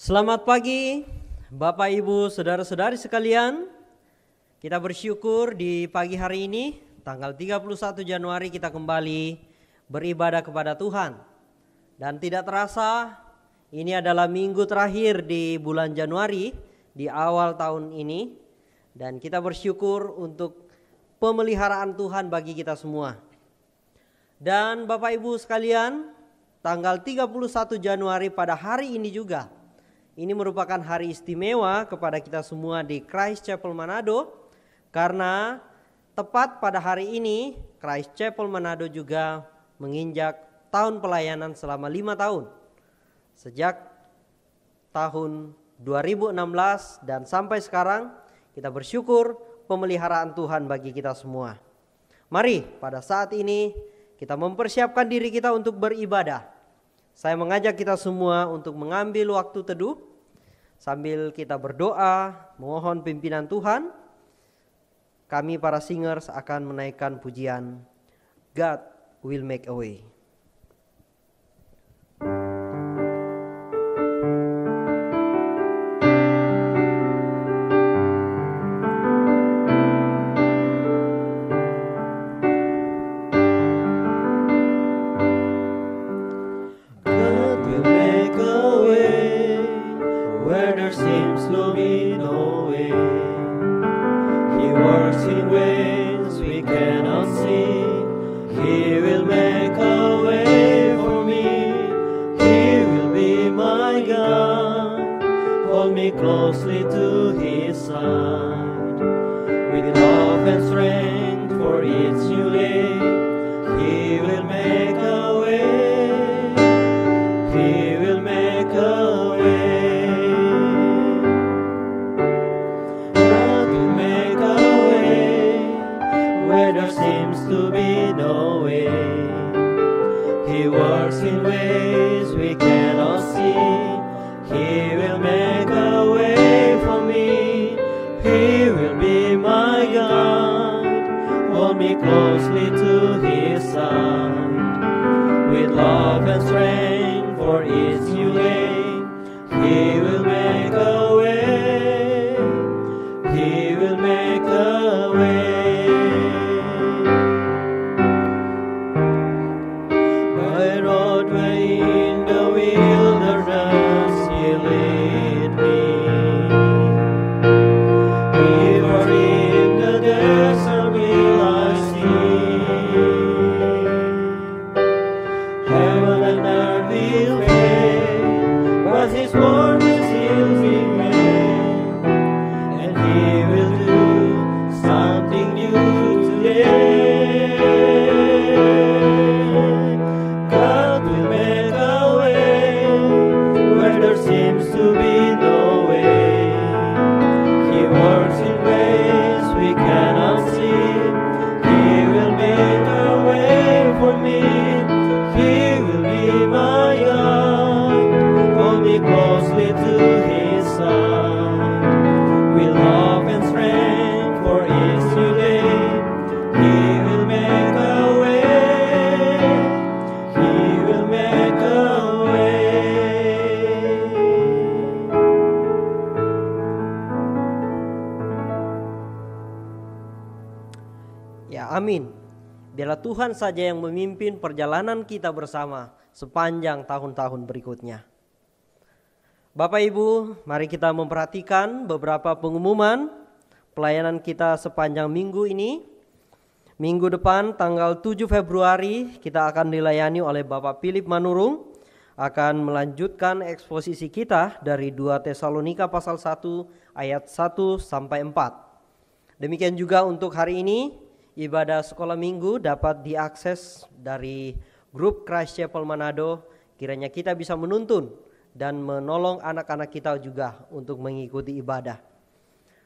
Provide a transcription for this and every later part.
Selamat pagi Bapak Ibu Saudara-saudari sekalian. Kita bersyukur di pagi hari ini tanggal 31 Januari kita kembali beribadah kepada Tuhan. Dan tidak terasa ini adalah minggu terakhir di bulan Januari di awal tahun ini. Dan kita bersyukur untuk pemeliharaan Tuhan bagi kita semua. Dan Bapak Ibu sekalian, tanggal 31 Januari pada hari ini juga, ini merupakan hari istimewa kepada kita semua di Christ Chapel Manado, karena tepat pada hari ini Christ Chapel Manado juga menginjak tahun pelayanan selama 5 tahun. Sejak tahun 2016 dan sampai sekarang kita bersyukur pemeliharaan Tuhan bagi kita semua. Mari pada saat ini kita mempersiapkan diri kita untuk beribadah. Saya mengajak kita semua untuk mengambil waktu teduh sambil kita berdoa, mohon pimpinan Tuhan. Kami para singers akan menaikkan pujian God Will Make a Way. Amin. Biarlah Tuhan saja yang memimpin perjalanan kita bersama sepanjang tahun-tahun berikutnya. Bapak Ibu, mari kita memperhatikan beberapa pengumuman pelayanan kita sepanjang minggu ini. Minggu depan tanggal 7 Februari kita akan dilayani oleh Bapak Philip Manurung, akan melanjutkan eksposisi kita dari 2 Tesalonika pasal 1 ayat 1 sampai 4. Demikian juga untuk hari ini, ibadah sekolah minggu dapat diakses dari grup Christ Chapel Manado. Kiranya kita bisa menuntun dan menolong anak-anak kita juga untuk mengikuti ibadah.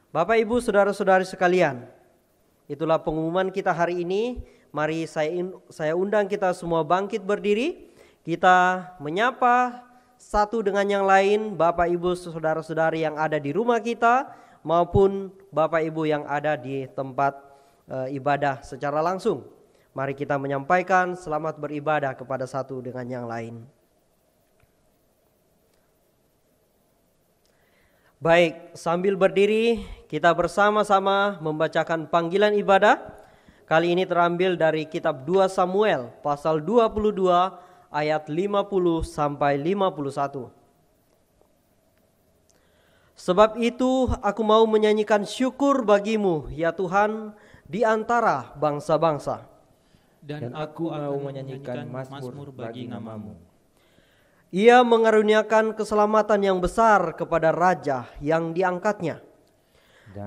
Bapak Ibu saudara-saudari sekalian, itulah pengumuman kita hari ini. Mari saya undang kita semua bangkit berdiri. Kita menyapa satu dengan yang lain, Bapak Ibu saudara-saudari yang ada di rumah kita maupun Bapak Ibu yang ada di tempat ibadah secara langsung. Mari kita menyampaikan selamat beribadah kepada satu dengan yang lain. Baik, sambil berdiri kita bersama-sama membacakan panggilan ibadah. Kali ini terambil dari kitab 2 Samuel pasal 22 ayat 50 sampai 51. Sebab itu aku mau menyanyikan syukur bagimu ya Tuhan di antara bangsa-bangsa. Dan aku mau menyanyikan mazmur bagi namamu. Ia mengaruniakan keselamatan yang besar kepada raja yang diangkatnya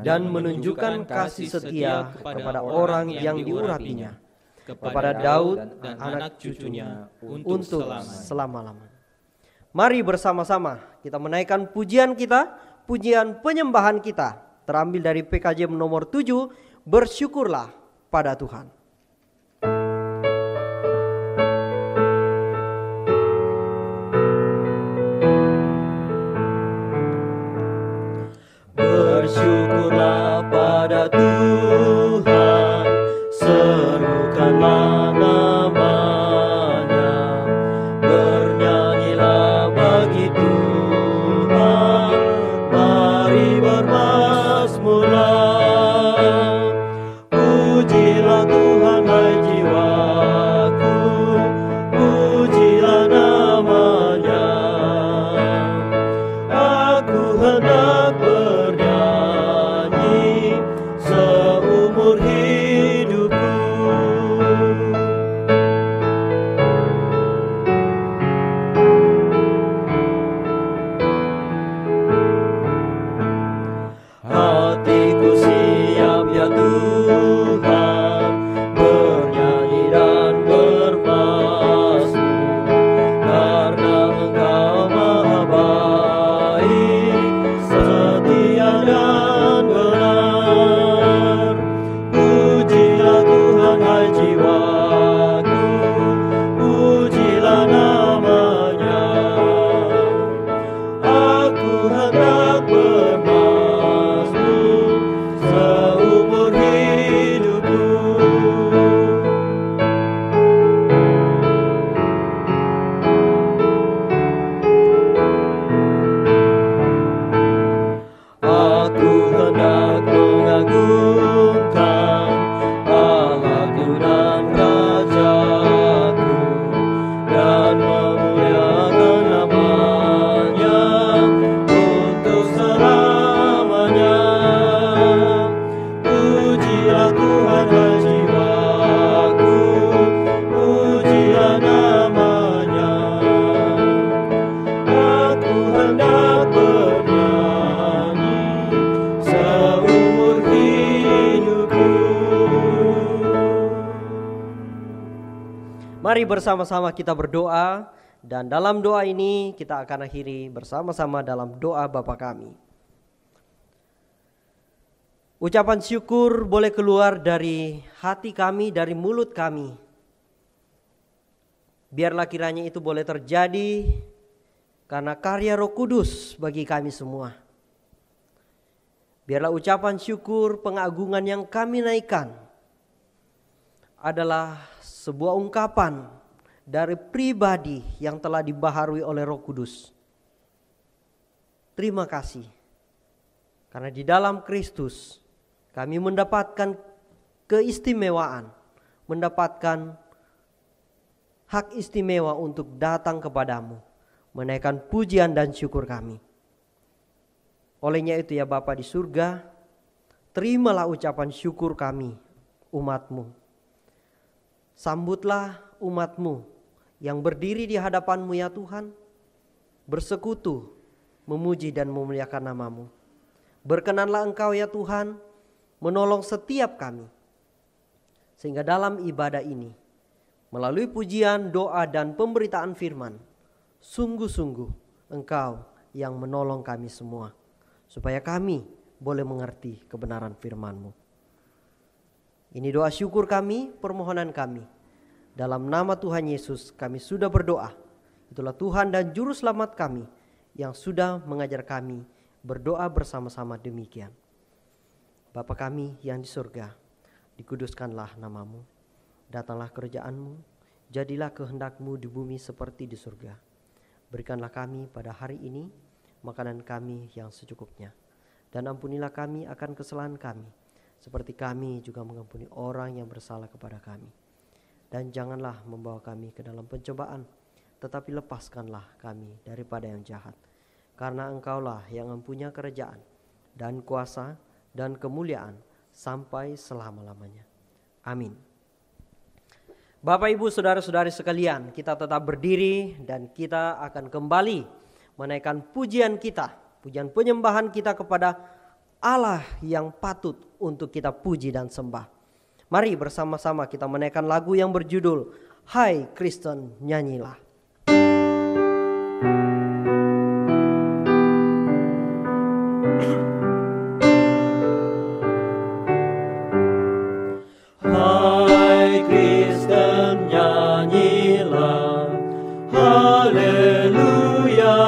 dan menunjukkan kasih setia kepada orang yang diurapinya, kepada Daud dan anak cucunya untuk selama-lamanya. Mari bersama-sama kita menaikkan pujian kita, pujian penyembahan kita, terambil dari PKJM nomor 7, bersyukurlah pada Tuhan. Bersyukurlah pada Tuhan, serukanlah namanya, bernyanyilah bagi Tuhan, mari bermazmurlah. Pujilah Tuhan hai jiwaku, pujilah namanya. Aku hendak bernyanyi seumur hidupku. Hatiku siap ya Tuhan, bernyanyi dan bermazmur, karena Engkau maha baik, setia dan benar. Pujilah Tuhan hai jiwaku, pujilah namanya. Aku hendak bermazmur seumur hidupku. Aku hendak mengagungkan Allahku dan Rajaku, dan memuliakan namanya untuk selamanya. Pujilah Tuhan hai jiwaku, pujilah namanya. Aku hendak bernyanyi seumur hidupku. Mari bersama-sama kita berdoa, dan dalam doa ini kita akan akhiri bersama-sama dalam doa Bapa kami. Ucapan syukur boleh keluar dari hati kami, dari mulut kami. Biarlah kiranya itu boleh terjadi karena karya Roh Kudus bagi kami semua. Biarlah ucapan syukur, pengagungan yang kami naikkan adalah sebuah ungkapan dari pribadi yang telah dibaharui oleh Roh Kudus. Terima kasih, karena di dalam Kristus kami mendapatkan keistimewaan, mendapatkan hak istimewa untuk datang kepadamu, menaikkan pujian dan syukur kami. Olehnya itu ya Bapa di surga, terimalah ucapan syukur kami, umat-Mu. Sambutlah umat-Mu yang berdiri di hadapan-Mu ya Tuhan, bersekutu, memuji dan memuliakan nama-Mu. Berkenanlah Engkau ya Tuhan, menolong setiap kami, sehingga dalam ibadah ini, melalui pujian, doa dan pemberitaan firman, sungguh-sungguh Engkau yang menolong kami semua, supaya kami boleh mengerti kebenaran firman-Mu. Ini doa syukur kami, permohonan kami. Dalam nama Tuhan Yesus kami sudah berdoa. Itulah Tuhan dan Juru Selamat kami yang sudah mengajar kami berdoa bersama-sama demikian. Bapa kami yang di surga, dikuduskanlah nama-Mu. Datanglah kerajaan-Mu, jadilah kehendak-Mu di bumi seperti di surga. Berikanlah kami pada hari ini makanan kami yang secukupnya. Dan ampunilah kami akan kesalahan kami, seperti kami juga mengampuni orang yang bersalah kepada kami. Dan janganlah membawa kami ke dalam pencobaan, tetapi lepaskanlah kami daripada yang jahat. Karena Engkaulah yang mempunyai kerajaan dan kuasa dan kemuliaan sampai selama-lamanya. Amin. Bapak, Ibu, saudara-saudari sekalian, kita tetap berdiri dan kita akan kembali menaikkan pujian kita, pujian penyembahan kita kepada Allah yang patut untuk kita puji dan sembah. Mari bersama-sama kita menaikkan lagu yang berjudul Hai Kristen Nyanyilah. Hai Kristen nyanyilah, haleluya,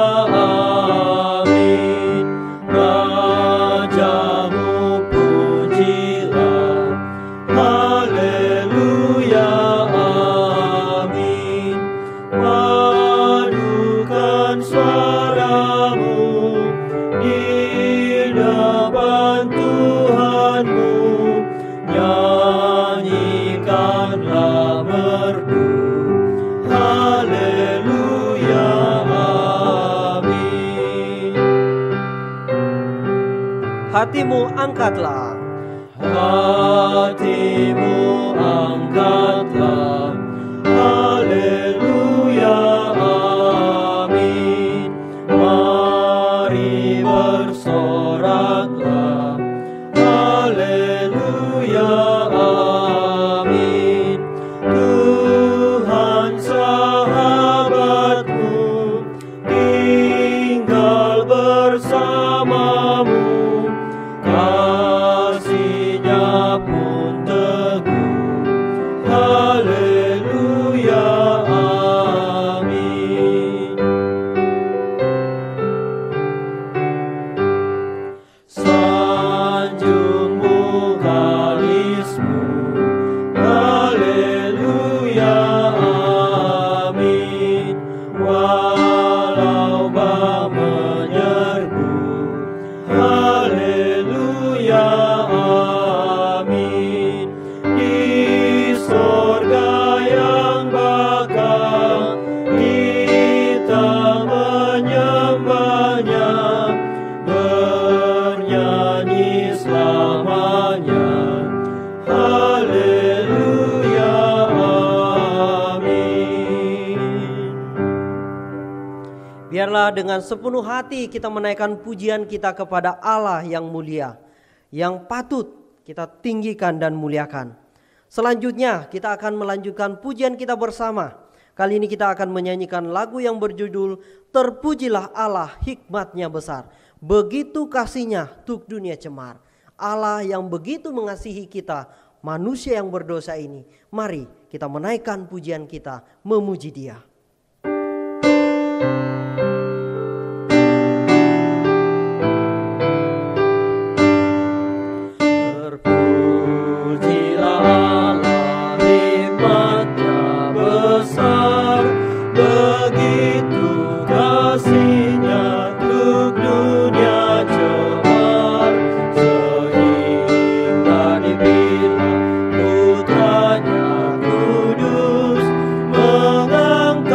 amin. Rajamu pujilah, haleluya, amin. Padukan suaramu di depan Tuhanmu, nyanyikanlah merdu, haleluya, amin. Hatimu angkatlah, Hatimu angkatlah, haleluya, amin. Mari bersoraklah, haleluya, amin. Tuhan sahabatmu tinggal bersamamu, kasih-Nya pun teguh, haleluya, amin. Sanjung mukalismu, haleluya, amin. Walau bah menyerbu, haleluya, amin. Di sorga yang bakal kita menyembahnya, bernyanyi selamanya, haleluya, amin. biarlah dengan sepenuh hati kita menaikkan pujian kita kepada Allah yang mulia, yang patut kita tinggikan dan muliakan. Selanjutnya kita akan melanjutkan pujian kita bersama. Kali ini kita akan menyanyikan lagu yang berjudul Terpujilah Allah, hikmat-Nya besar, begitu kasih-Nya tuk dunia cemar. Allah yang begitu mengasihi kita, manusia yang berdosa ini. Mari kita menaikkan pujian kita, memuji Dia. Terpujilah Allah, hikmat-Nya besar, begitu kasih-Nya tuk dunia cemar, sehingga dibilang putra-Nya kudus, mengangkat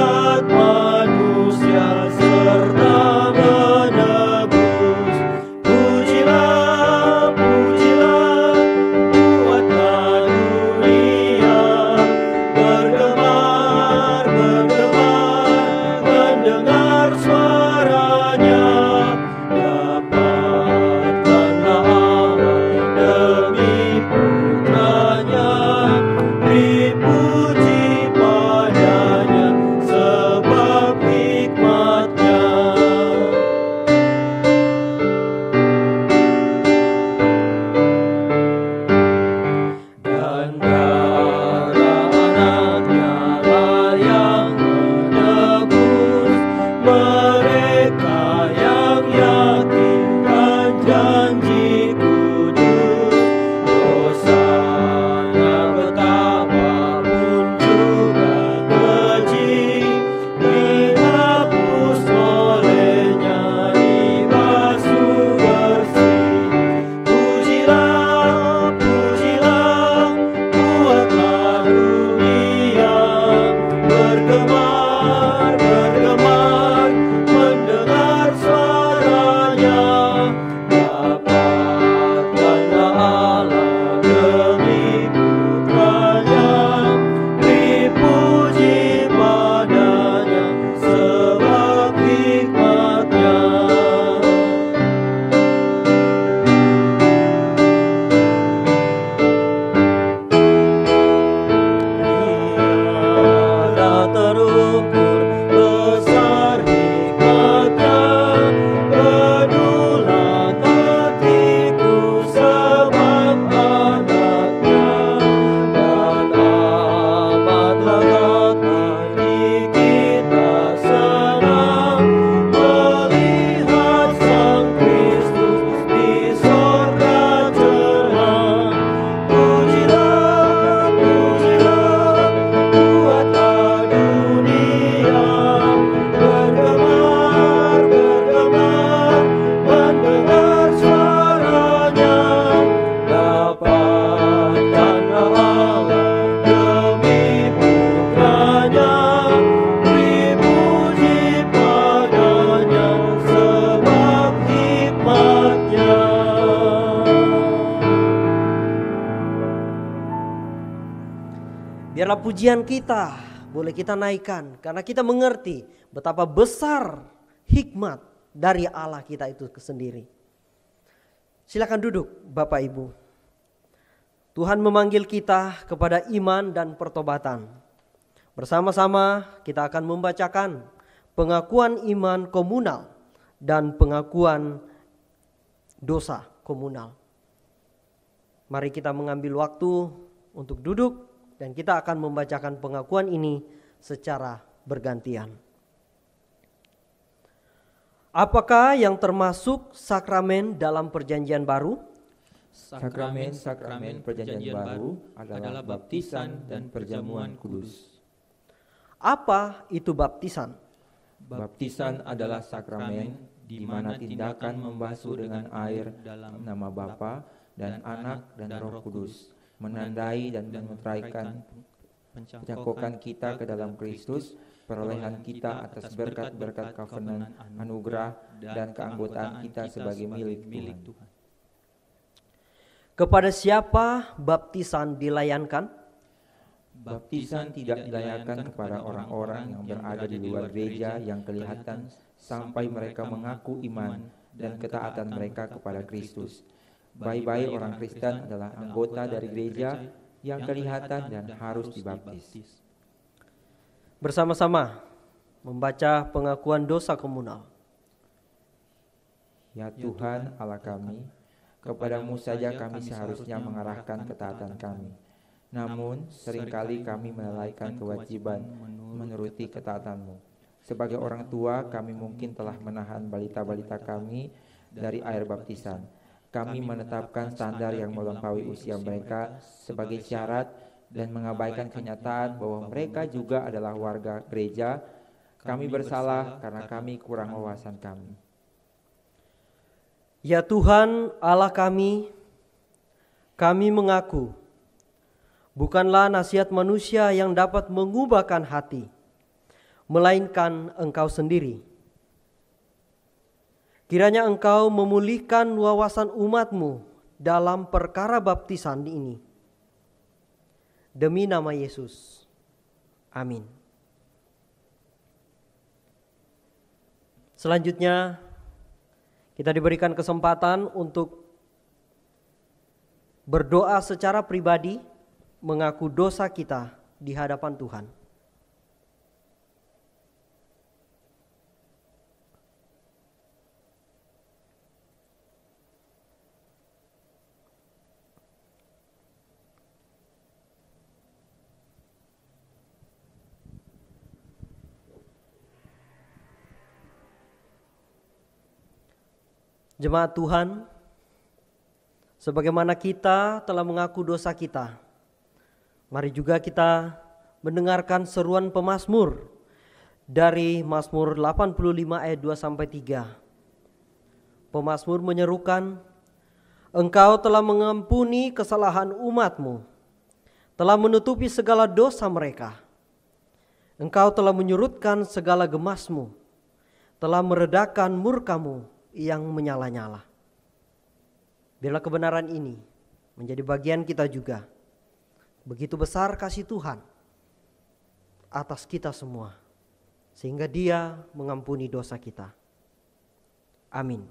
biarlah pujian kita boleh kita naikkan karena kita mengerti betapa besar hikmat dari Allah kita itu sendiri. Silakan duduk Bapak Ibu. Tuhan memanggil kita kepada iman dan pertobatan. Bersama-sama kita akan membacakan pengakuan iman komunal dan pengakuan dosa komunal. Mari kita mengambil waktu untuk duduk dan kita akan membacakan pengakuan ini secara bergantian. Apakah yang termasuk sakramen dalam perjanjian baru? Sakramen perjanjian baru adalah baptisan dan perjamuan kudus. Apa itu baptisan? Baptisan adalah sakramen di mana tindakan membasuh dengan air dalam nama Bapa dan Anak dan Roh Kudus menandai dan memeteraikan pencangkokan kita ke dalam Kristus, perolehan kita atas berkat-berkat covenant, anugerah, dan keanggotaan kita sebagai milik Tuhan. Kepada siapa baptisan dilayankan? Baptisan tidak dilayankan kepada orang-orang yang berada di luar gereja yang kelihatan sampai mereka mengaku iman dan ketaatan mereka kepada Kristus. Baik-baik orang Kristen adalah anggota dari gereja yang kelihatan dan harus dibaptis. Bersama-sama membaca pengakuan dosa komunal. Ya Tuhan Allah kami, kepadamu saja kami seharusnya mengarahkan ketaatan kami. Namun seringkali kami melalaikan kewajiban menuruti ketaatanmu. Sebagai orang tua kami mungkin telah menahan balita-balita kami dari air baptisan. Kami menetapkan standar yang melampaui usia mereka sebagai syarat dan mengabaikan kenyataan bahwa mereka juga adalah warga gereja. Kami bersalah karena kami kurang wawasan kami. Ya Tuhan Allah kami mengaku bukanlah nasihat manusia yang dapat mengubahkan hati, melainkan Engkau sendiri. Kiranya Engkau memulihkan wawasan umat-Mu dalam perkara baptisan ini. Demi nama Yesus. Amin. Selanjutnya, kita diberikan kesempatan untuk berdoa secara pribadi, mengaku dosa kita di hadapan Tuhan. Jemaat Tuhan, sebagaimana kita telah mengaku dosa kita, mari juga kita mendengarkan seruan pemazmur dari Mazmur 85 ayat 2-3. Pemazmur menyerukan, Engkau telah mengampuni kesalahan umat-Mu, telah menutupi segala dosa mereka. Engkau telah menyurutkan segala gemas-Mu, telah meredakan murka-Mu yang menyala-nyala. Biarlah kebenaran ini menjadi bagian kita juga. Begitu besar kasih Tuhan atas kita semua, sehingga Dia mengampuni dosa kita. Amin.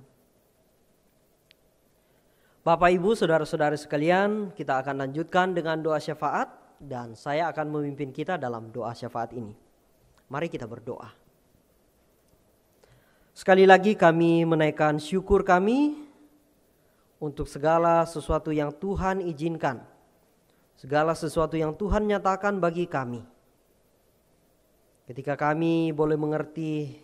Bapak Ibu, saudara-saudara sekalian, kita akan lanjutkan dengan doa syafaat dan saya akan memimpin kita dalam doa syafaat ini. Mari kita berdoa. Sekali lagi kami menaikkan syukur kami untuk segala sesuatu yang Tuhan izinkan, segala sesuatu yang Tuhan nyatakan bagi kami. Ketika kami boleh mengerti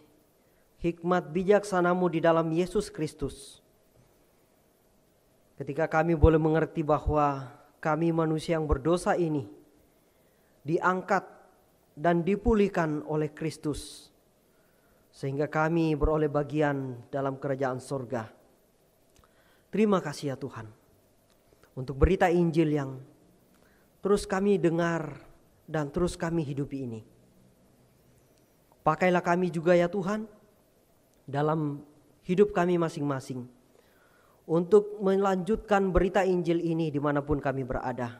hikmat bijaksana-Mu di dalam Yesus Kristus. Ketika kami boleh mengerti bahwa kami manusia yang berdosa ini diangkat dan dipulihkan oleh Kristus, sehingga kami beroleh bagian dalam kerajaan surga. Terima kasih ya Tuhan untuk berita Injil yang terus kami dengar dan terus kami hidupi ini. Pakailah kami juga ya Tuhan dalam hidup kami masing-masing untuk melanjutkan berita Injil ini dimanapun kami berada.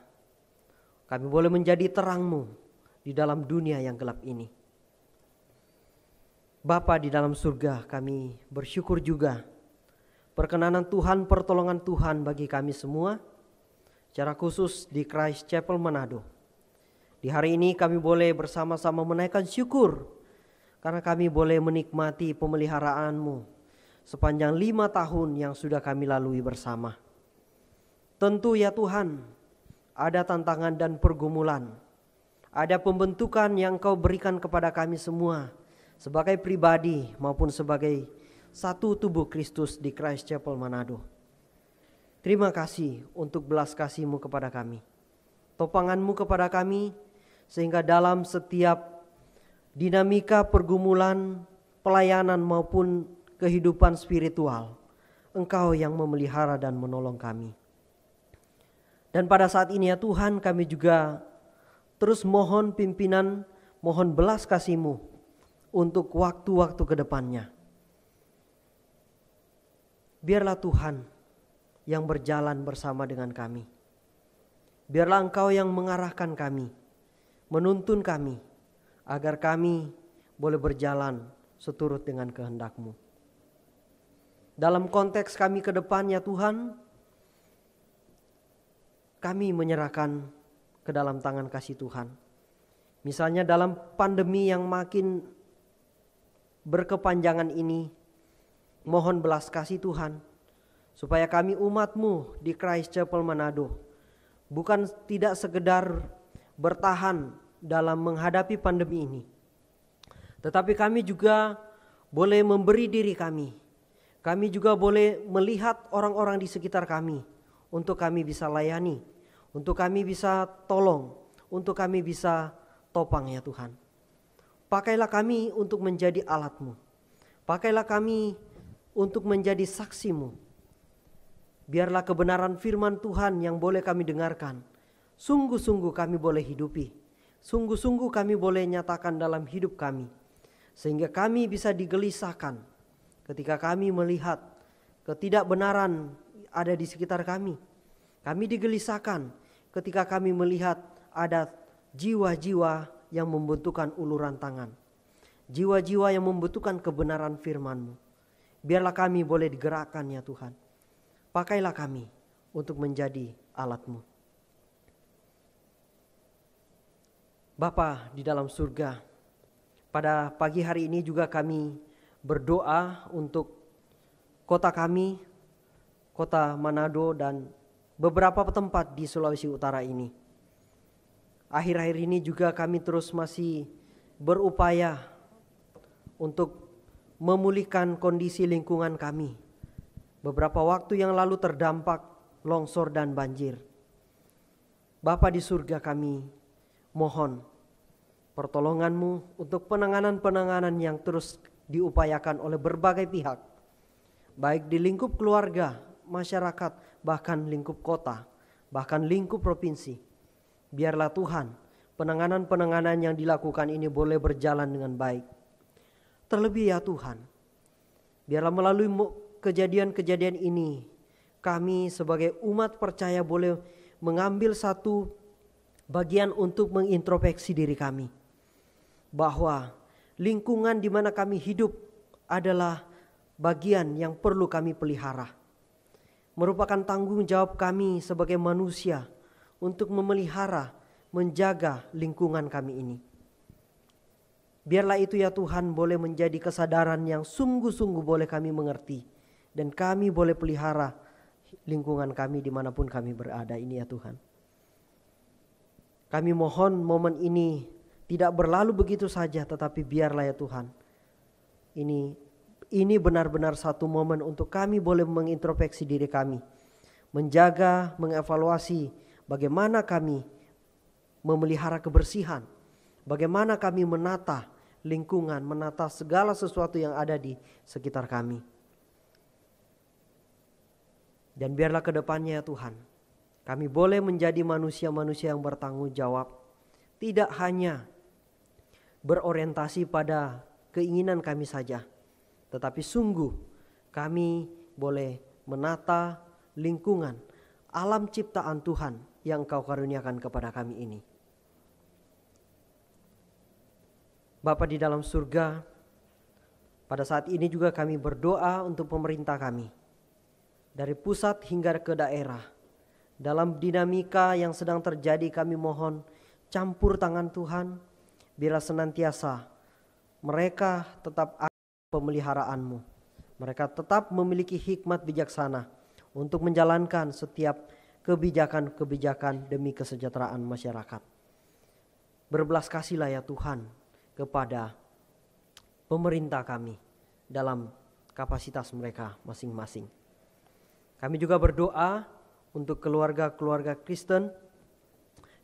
Kami boleh menjadi terang-Mu di dalam dunia yang gelap ini. Bapa di dalam surga, kami bersyukur juga perkenanan Tuhan, pertolongan Tuhan bagi kami semua, secara khusus di Christ Chapel Manado. Di hari ini kami boleh bersama-sama menaikkan syukur karena kami boleh menikmati pemeliharaanmu sepanjang 5 tahun yang sudah kami lalui bersama. Tentu ya Tuhan, ada tantangan dan pergumulan, ada pembentukan yang Kau berikan kepada kami semua sebagai pribadi maupun sebagai satu tubuh Kristus di Christ Chapel Manado. Terima kasih untuk belas kasih-Mu kepada kami, topangan-Mu kepada kami, sehingga dalam setiap dinamika pergumulan, pelayanan maupun kehidupan spiritual, Engkau yang memelihara dan menolong kami. Dan pada saat ini ya Tuhan, kami juga terus mohon pimpinan, mohon belas kasih-Mu untuk waktu-waktu ke depannya. Biarlah Tuhan yang berjalan bersama dengan kami. Biarlah Engkau yang mengarahkan kami, menuntun kami, agar kami boleh berjalan seturut dengan kehendak-Mu. Dalam konteks kami ke depan ya Tuhan, kami menyerahkan ke dalam tangan kasih Tuhan. Misalnya dalam pandemi yang makin berkepanjangan ini, mohon belas kasih Tuhan, supaya kami umat-Mu di Christ Chapel Manado bukan tidak sekedar bertahan dalam menghadapi pandemi ini, tetapi kami juga boleh memberi diri kami. Kami juga boleh melihat orang-orang di sekitar kami untuk kami bisa layani, untuk kami bisa tolong, untuk kami bisa topang ya Tuhan. Pakailah kami untuk menjadi alat-Mu. Pakailah kami untuk menjadi saksi-Mu. Biarlah kebenaran firman Tuhan yang boleh kami dengarkan, sungguh-sungguh kami boleh hidupi. Sungguh-sungguh kami boleh nyatakan dalam hidup kami. Sehingga kami bisa digelisahkan ketika kami melihat ketidakbenaran ada di sekitar kami. Kami digelisahkan ketika kami melihat ada jiwa-jiwa yang membutuhkan uluran tangan, jiwa-jiwa yang membutuhkan kebenaran firman-Mu. Biarlah kami boleh digerakkan ya Tuhan. Pakailah kami untuk menjadi alat-Mu. Bapa di dalam surga, pada pagi hari ini juga kami berdoa untuk kota kami, kota Manado dan beberapa tempat di Sulawesi Utara ini. Akhir-akhir ini juga kami terus masih berupaya untuk memulihkan kondisi lingkungan kami. Beberapa waktu yang lalu terdampak longsor dan banjir. Bapa di surga, kami mohon pertolongan-Mu untuk penanganan-penanganan yang terus diupayakan oleh berbagai pihak, baik di lingkup keluarga, masyarakat, bahkan lingkup kota, bahkan lingkup provinsi. Biarlah Tuhan, penanganan-penanganan yang dilakukan ini boleh berjalan dengan baik. Terlebih ya Tuhan, biarlah melalui kejadian-kejadian ini, kami sebagai umat percaya boleh mengambil satu bagian untuk mengintrospeksi diri kami. Bahwa lingkungan di mana kami hidup adalah bagian yang perlu kami pelihara. Merupakan tanggung jawab kami sebagai manusia untuk memelihara, menjaga lingkungan kami ini. Biarlah itu ya Tuhan boleh menjadi kesadaran yang sungguh-sungguh boleh kami mengerti. Dan kami boleh pelihara lingkungan kami dimanapun kami berada ini ya Tuhan. Kami mohon momen ini tidak berlalu begitu saja, tetapi biarlah ya Tuhan. Ini benar-benar satu momen untuk kami boleh mengintrospeksi diri kami. Menjaga, mengevaluasi bagaimana kami memelihara kebersihan. Bagaimana kami menata lingkungan, menata segala sesuatu yang ada di sekitar kami. Dan biarlah ke depannya ya Tuhan, kami boleh menjadi manusia-manusia yang bertanggung jawab. Tidak hanya berorientasi pada keinginan kami saja, tetapi sungguh kami boleh menata lingkungan, alam ciptaan Tuhan yang Engkau karuniakan kepada kami ini. Bapa di dalam surga, pada saat ini juga kami berdoa untuk pemerintah kami, dari pusat hingga ke daerah. Dalam dinamika yang sedang terjadi, kami mohon campur tangan Tuhan, biarlah senantiasa mereka tetap ada pemeliharaanmu. Mereka tetap memiliki hikmat bijaksana untuk menjalankan setiap kebijakan-kebijakan demi kesejahteraan masyarakat. Berbelas kasihlah ya Tuhan kepada pemerintah kami dalam kapasitas mereka masing-masing. Kami juga berdoa untuk keluarga-keluarga Kristen,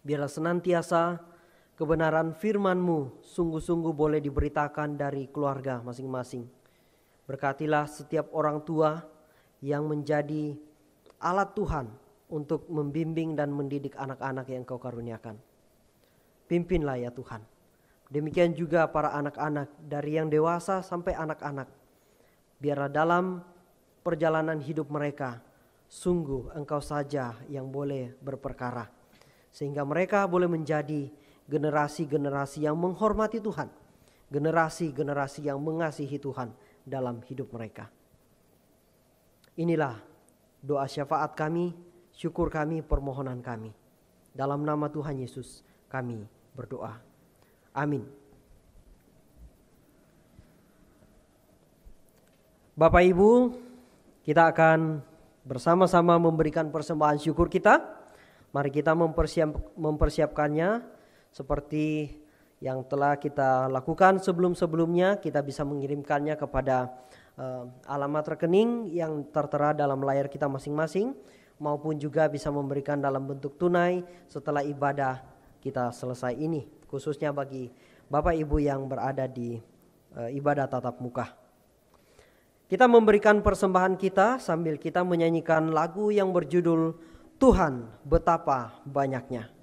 biarlah senantiasa kebenaran firman-Mu sungguh-sungguh boleh diberitakan dari keluarga masing-masing. Berkatilah setiap orang tua yang menjadi alat Tuhan untuk membimbing dan mendidik anak-anak yang Kau karuniakan. Pimpinlah ya Tuhan. Demikian juga para anak-anak, dari yang dewasa sampai anak-anak. Biarlah dalam perjalanan hidup mereka, sungguh Engkau saja yang boleh berperkara. Sehingga mereka boleh menjadi generasi-generasi yang menghormati Tuhan. Generasi-generasi yang mengasihi Tuhan dalam hidup mereka. Inilah doa syafaat kami, syukur kami, permohonan kami. Dalam nama Tuhan Yesus kami berdoa. Amin. Bapak Ibu, kita akan bersama-sama memberikan persembahan syukur kita. Mari kita mempersiapkannya seperti yang telah kita lakukan sebelum-sebelumnya. Kita bisa mengirimkannya kepada alamat rekening yang tertera dalam layar kita masing-masing, maupun juga bisa memberikan dalam bentuk tunai setelah ibadah kita selesai ini, khususnya bagi Bapak Ibu yang berada di ibadah tatap muka. Kita memberikan persembahan kita sambil kita menyanyikan lagu yang berjudul Tuhan Betapa Banyaknya.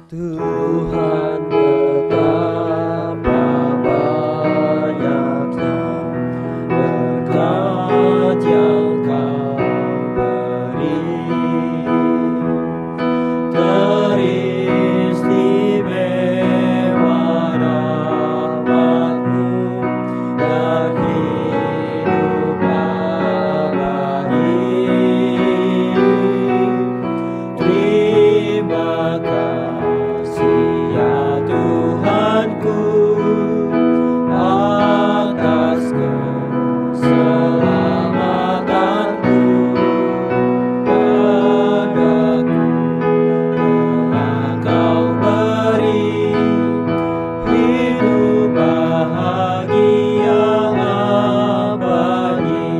Tuhan betapa banyaknya berkat yang Kau beri, teristimewa rahmat-Mu dan hidup abadi. Terima kasih ya Tuhanku atas keselamatanmu padaku, telah Kau beri hidup bahagia abadi.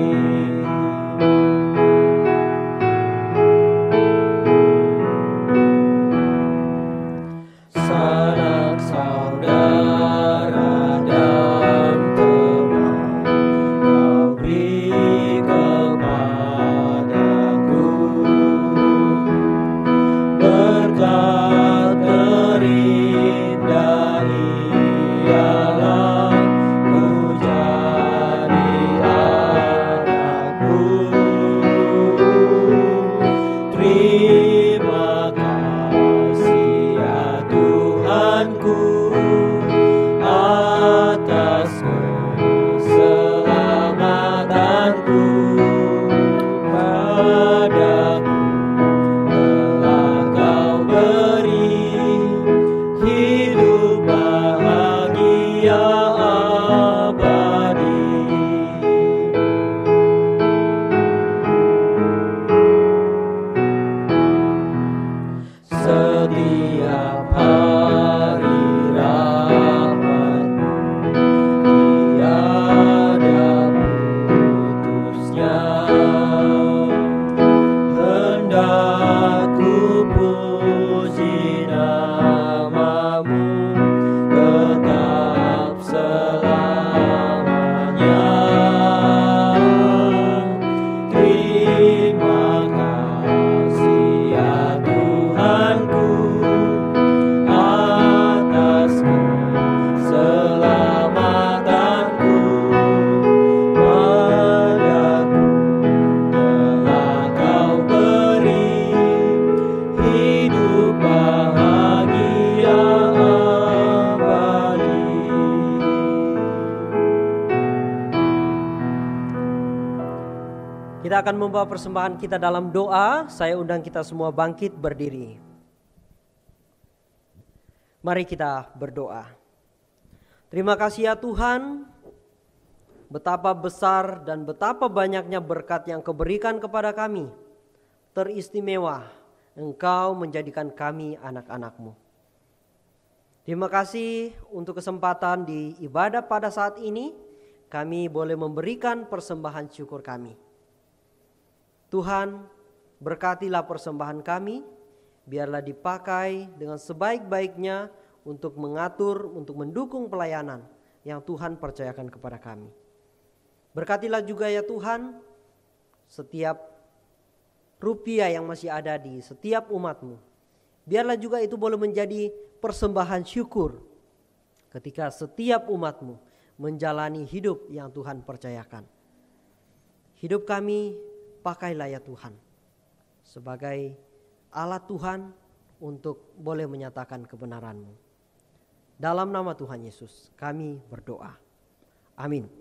Sanak saudara dan teman Kau beri kepadaku, berkat terindah ialah ku jadi anakmu. Terima kasih ya Tuhanku atas keselamatanku padaku, telah Kau beri hidup bahagia abadi. Setiap hari kita akan membawa persembahan kita dalam doa. Saya undang kita semua bangkit berdiri. Mari kita berdoa. Terima kasih ya Tuhan, betapa besar dan betapa banyaknya berkat yang Kau berikan kepada kami. Teristimewa, Engkau menjadikan kami anak-anak-Mu. Terima kasih untuk kesempatan di ibadah pada saat ini. Kami boleh memberikan persembahan syukur kami. Tuhan, berkatilah persembahan kami, biarlah dipakai dengan sebaik-baiknya untuk mengatur, untuk mendukung pelayanan yang Tuhan percayakan kepada kami. Berkatilah juga ya Tuhan, setiap rupiah yang masih ada di setiap umat-Mu. Biarlah juga itu boleh menjadi persembahan syukur ketika setiap umat-Mu menjalani hidup yang Tuhan percayakan. Hidup kami pakailah ya Tuhan sebagai alat Tuhan untuk boleh menyatakan kebenaran-Mu. Dalam nama Tuhan Yesus kami berdoa. Amin.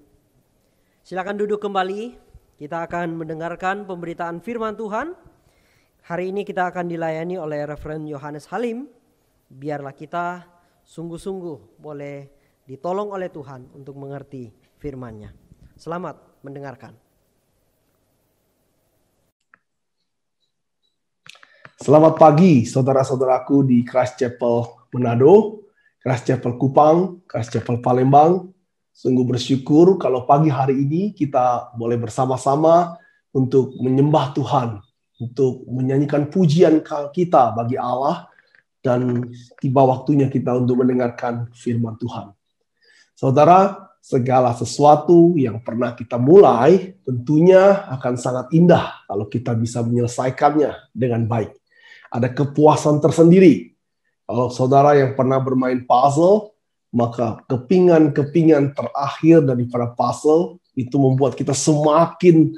Silakan duduk kembali. Kita akan mendengarkan pemberitaan firman Tuhan. Hari ini kita akan dilayani oleh Reverend Yohanes Halim. Biarlah kita sungguh-sungguh boleh ditolong oleh Tuhan untuk mengerti firman-Nya. Selamat mendengarkan. Selamat pagi saudara-saudaraku di Christ Chapel Manado, Christ Chapel Kupang, Christ Chapel Palembang. Sungguh bersyukur kalau pagi hari ini kita boleh bersama-sama untuk menyembah Tuhan, untuk menyanyikan pujian kita bagi Allah, dan tiba waktunya kita untuk mendengarkan firman Tuhan. Saudara, segala sesuatu yang pernah kita mulai tentunya akan sangat indah kalau kita bisa menyelesaikannya dengan baik. Ada kepuasan tersendiri. Kalau saudara yang pernah bermain puzzle, maka kepingan-kepingan terakhir daripada puzzle itu membuat kita semakin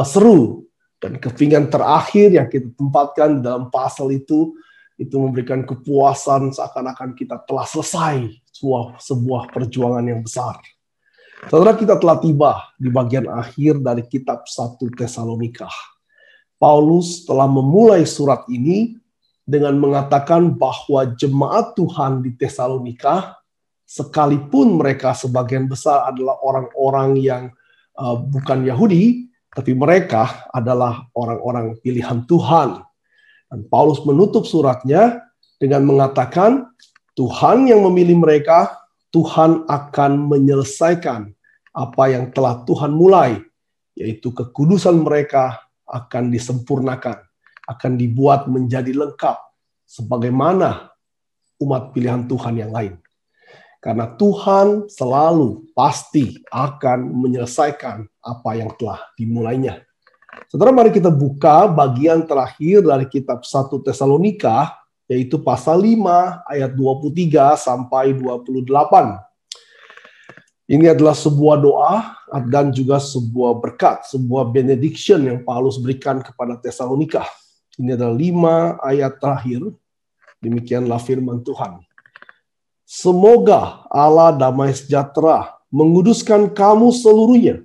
seru. Dan kepingan terakhir yang kita tempatkan dalam puzzle itu memberikan kepuasan seakan-akan kita telah selesai sebuah perjuangan yang besar. Saudara, kita telah tiba di bagian akhir dari kitab 1 Tesalonika. Paulus telah memulai surat ini dengan mengatakan bahwa jemaat Tuhan di Tesalonika, sekalipun mereka sebagian besar adalah orang-orang yang bukan Yahudi, tapi mereka adalah orang-orang pilihan Tuhan. Dan Paulus menutup suratnya dengan mengatakan, Tuhan yang memilih mereka, Tuhan akan menyelesaikan apa yang telah Tuhan mulai, yaitu kekudusan mereka akan disempurnakan, akan dibuat menjadi lengkap, sebagaimana umat pilihan Tuhan yang lain. Karena Tuhan selalu pasti akan menyelesaikan apa yang telah dimulainya. Saudara, mari kita buka bagian terakhir dari kitab 1 Tesalonika, yaitu pasal 5 ayat 23 sampai 28. Ini adalah sebuah doa dan juga sebuah berkat, sebuah benediction yang Paulus berikan kepada Tesalonika. Ini adalah 5 ayat terakhir. Demikianlah firman Tuhan. Semoga Allah damai sejahtera menguduskan kamu seluruhnya,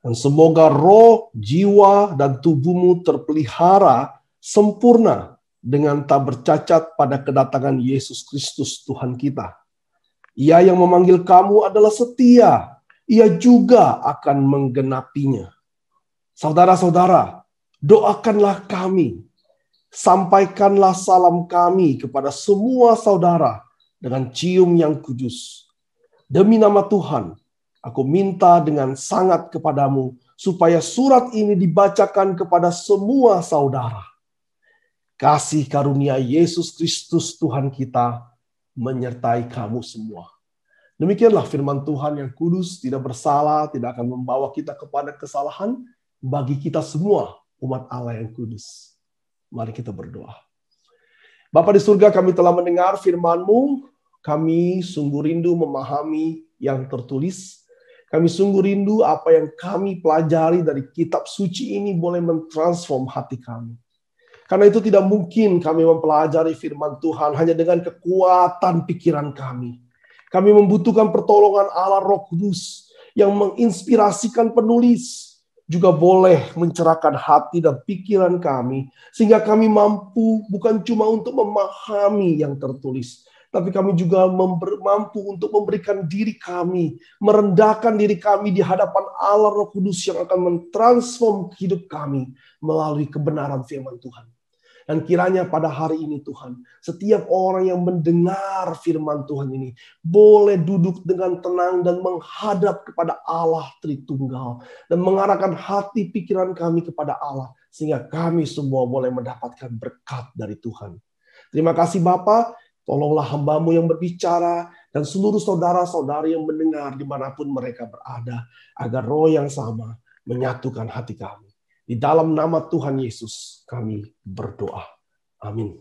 dan semoga roh, jiwa, dan tubuhmu terpelihara sempurna dengan tak bercacat pada kedatangan Yesus Kristus Tuhan kita. Ia yang memanggil kamu adalah setia. Ia juga akan menggenapinya. Saudara-saudara, doakanlah kami. Sampaikanlah salam kami kepada semua saudara dengan cium yang kudus. Demi nama Tuhan, aku minta dengan sangat kepadamu supaya surat ini dibacakan kepada semua saudara. Kasih karunia Yesus Kristus Tuhan kita menyertai kamu semua. Demikianlah firman Tuhan yang kudus, tidak bersalah, tidak akan membawa kita kepada kesalahan bagi kita semua umat Allah yang kudus. Mari kita berdoa. Bapa di surga, kami telah mendengar firman-Mu. Kami sungguh rindu memahami yang tertulis. Kami sungguh rindu apa yang kami pelajari dari kitab suci ini boleh mentransform hati kami. Karena itu tidak mungkin kami mempelajari firman Tuhan hanya dengan kekuatan pikiran kami. Kami membutuhkan pertolongan Allah Roh Kudus yang menginspirasikan penulis juga boleh mencerahkan hati dan pikiran kami, sehingga kami mampu bukan cuma untuk memahami yang tertulis, tapi kami juga mampu untuk memberikan diri kami, merendahkan diri kami di hadapan Allah Roh Kudus yang akan mentransform hidup kami melalui kebenaran firman Tuhan. Dan kiranya pada hari ini Tuhan, setiap orang yang mendengar firman Tuhan ini boleh duduk dengan tenang dan menghadap kepada Allah Tritunggal. Dan mengarahkan hati pikiran kami kepada Allah. Sehingga kami semua boleh mendapatkan berkat dari Tuhan. Terima kasih Bapa, tolonglah hamba-Mu yang berbicara dan seluruh saudara-saudari yang mendengar dimanapun mereka berada. Agar roh yang sama menyatukan hati kami. Di dalam nama Tuhan Yesus kami berdoa. Amin.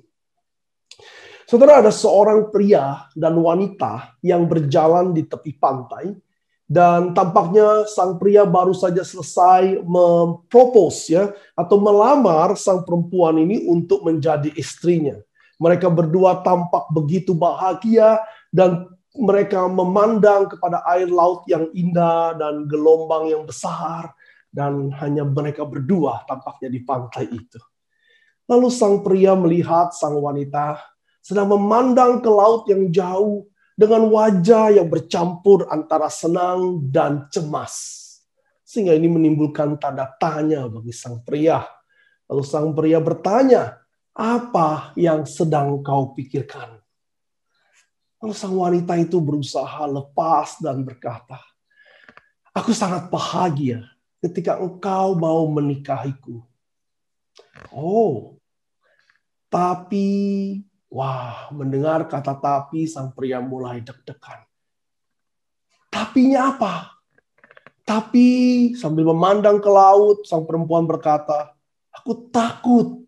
Saudara, ada seorang pria dan wanita yang berjalan di tepi pantai. Dan tampaknya sang pria baru saja selesai mempropose atau melamar sang perempuan ini untuk menjadi istrinya. Mereka berdua tampak begitu bahagia dan mereka memandang kepada air laut yang indah dan gelombang yang besar. Dan hanya mereka berdua tampaknya di pantai itu. Lalu sang pria melihat sang wanita sedang memandang ke laut yang jauh dengan wajah yang bercampur antara senang dan cemas. Sehingga ini menimbulkan tanda tanya bagi sang pria. Lalu sang pria bertanya, apa yang sedang kau pikirkan? Lalu sang wanita itu berusaha lepas dan berkata, aku sangat bahagia ketika engkau mau menikahiku. Oh, tapi, mendengar kata tapi, sang pria mulai deg-degan. Tapinya apa? Tapi sambil memandang ke laut, sang perempuan berkata, aku takut.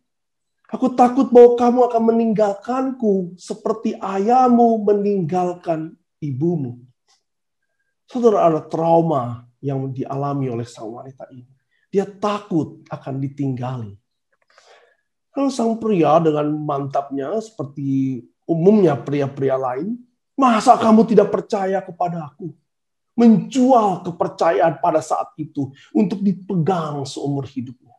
Aku takut bahwa kamu akan meninggalkanku seperti ayahmu meninggalkan ibumu. Saudara, ada trauma yang dialami oleh sang wanita ini. Dia takut akan ditinggali. Lalu sang pria dengan mantapnya seperti umumnya pria-pria lain, masa kamu tidak percaya kepada aku? Menjual kepercayaan pada saat itu untuk dipegang seumur hidupnya.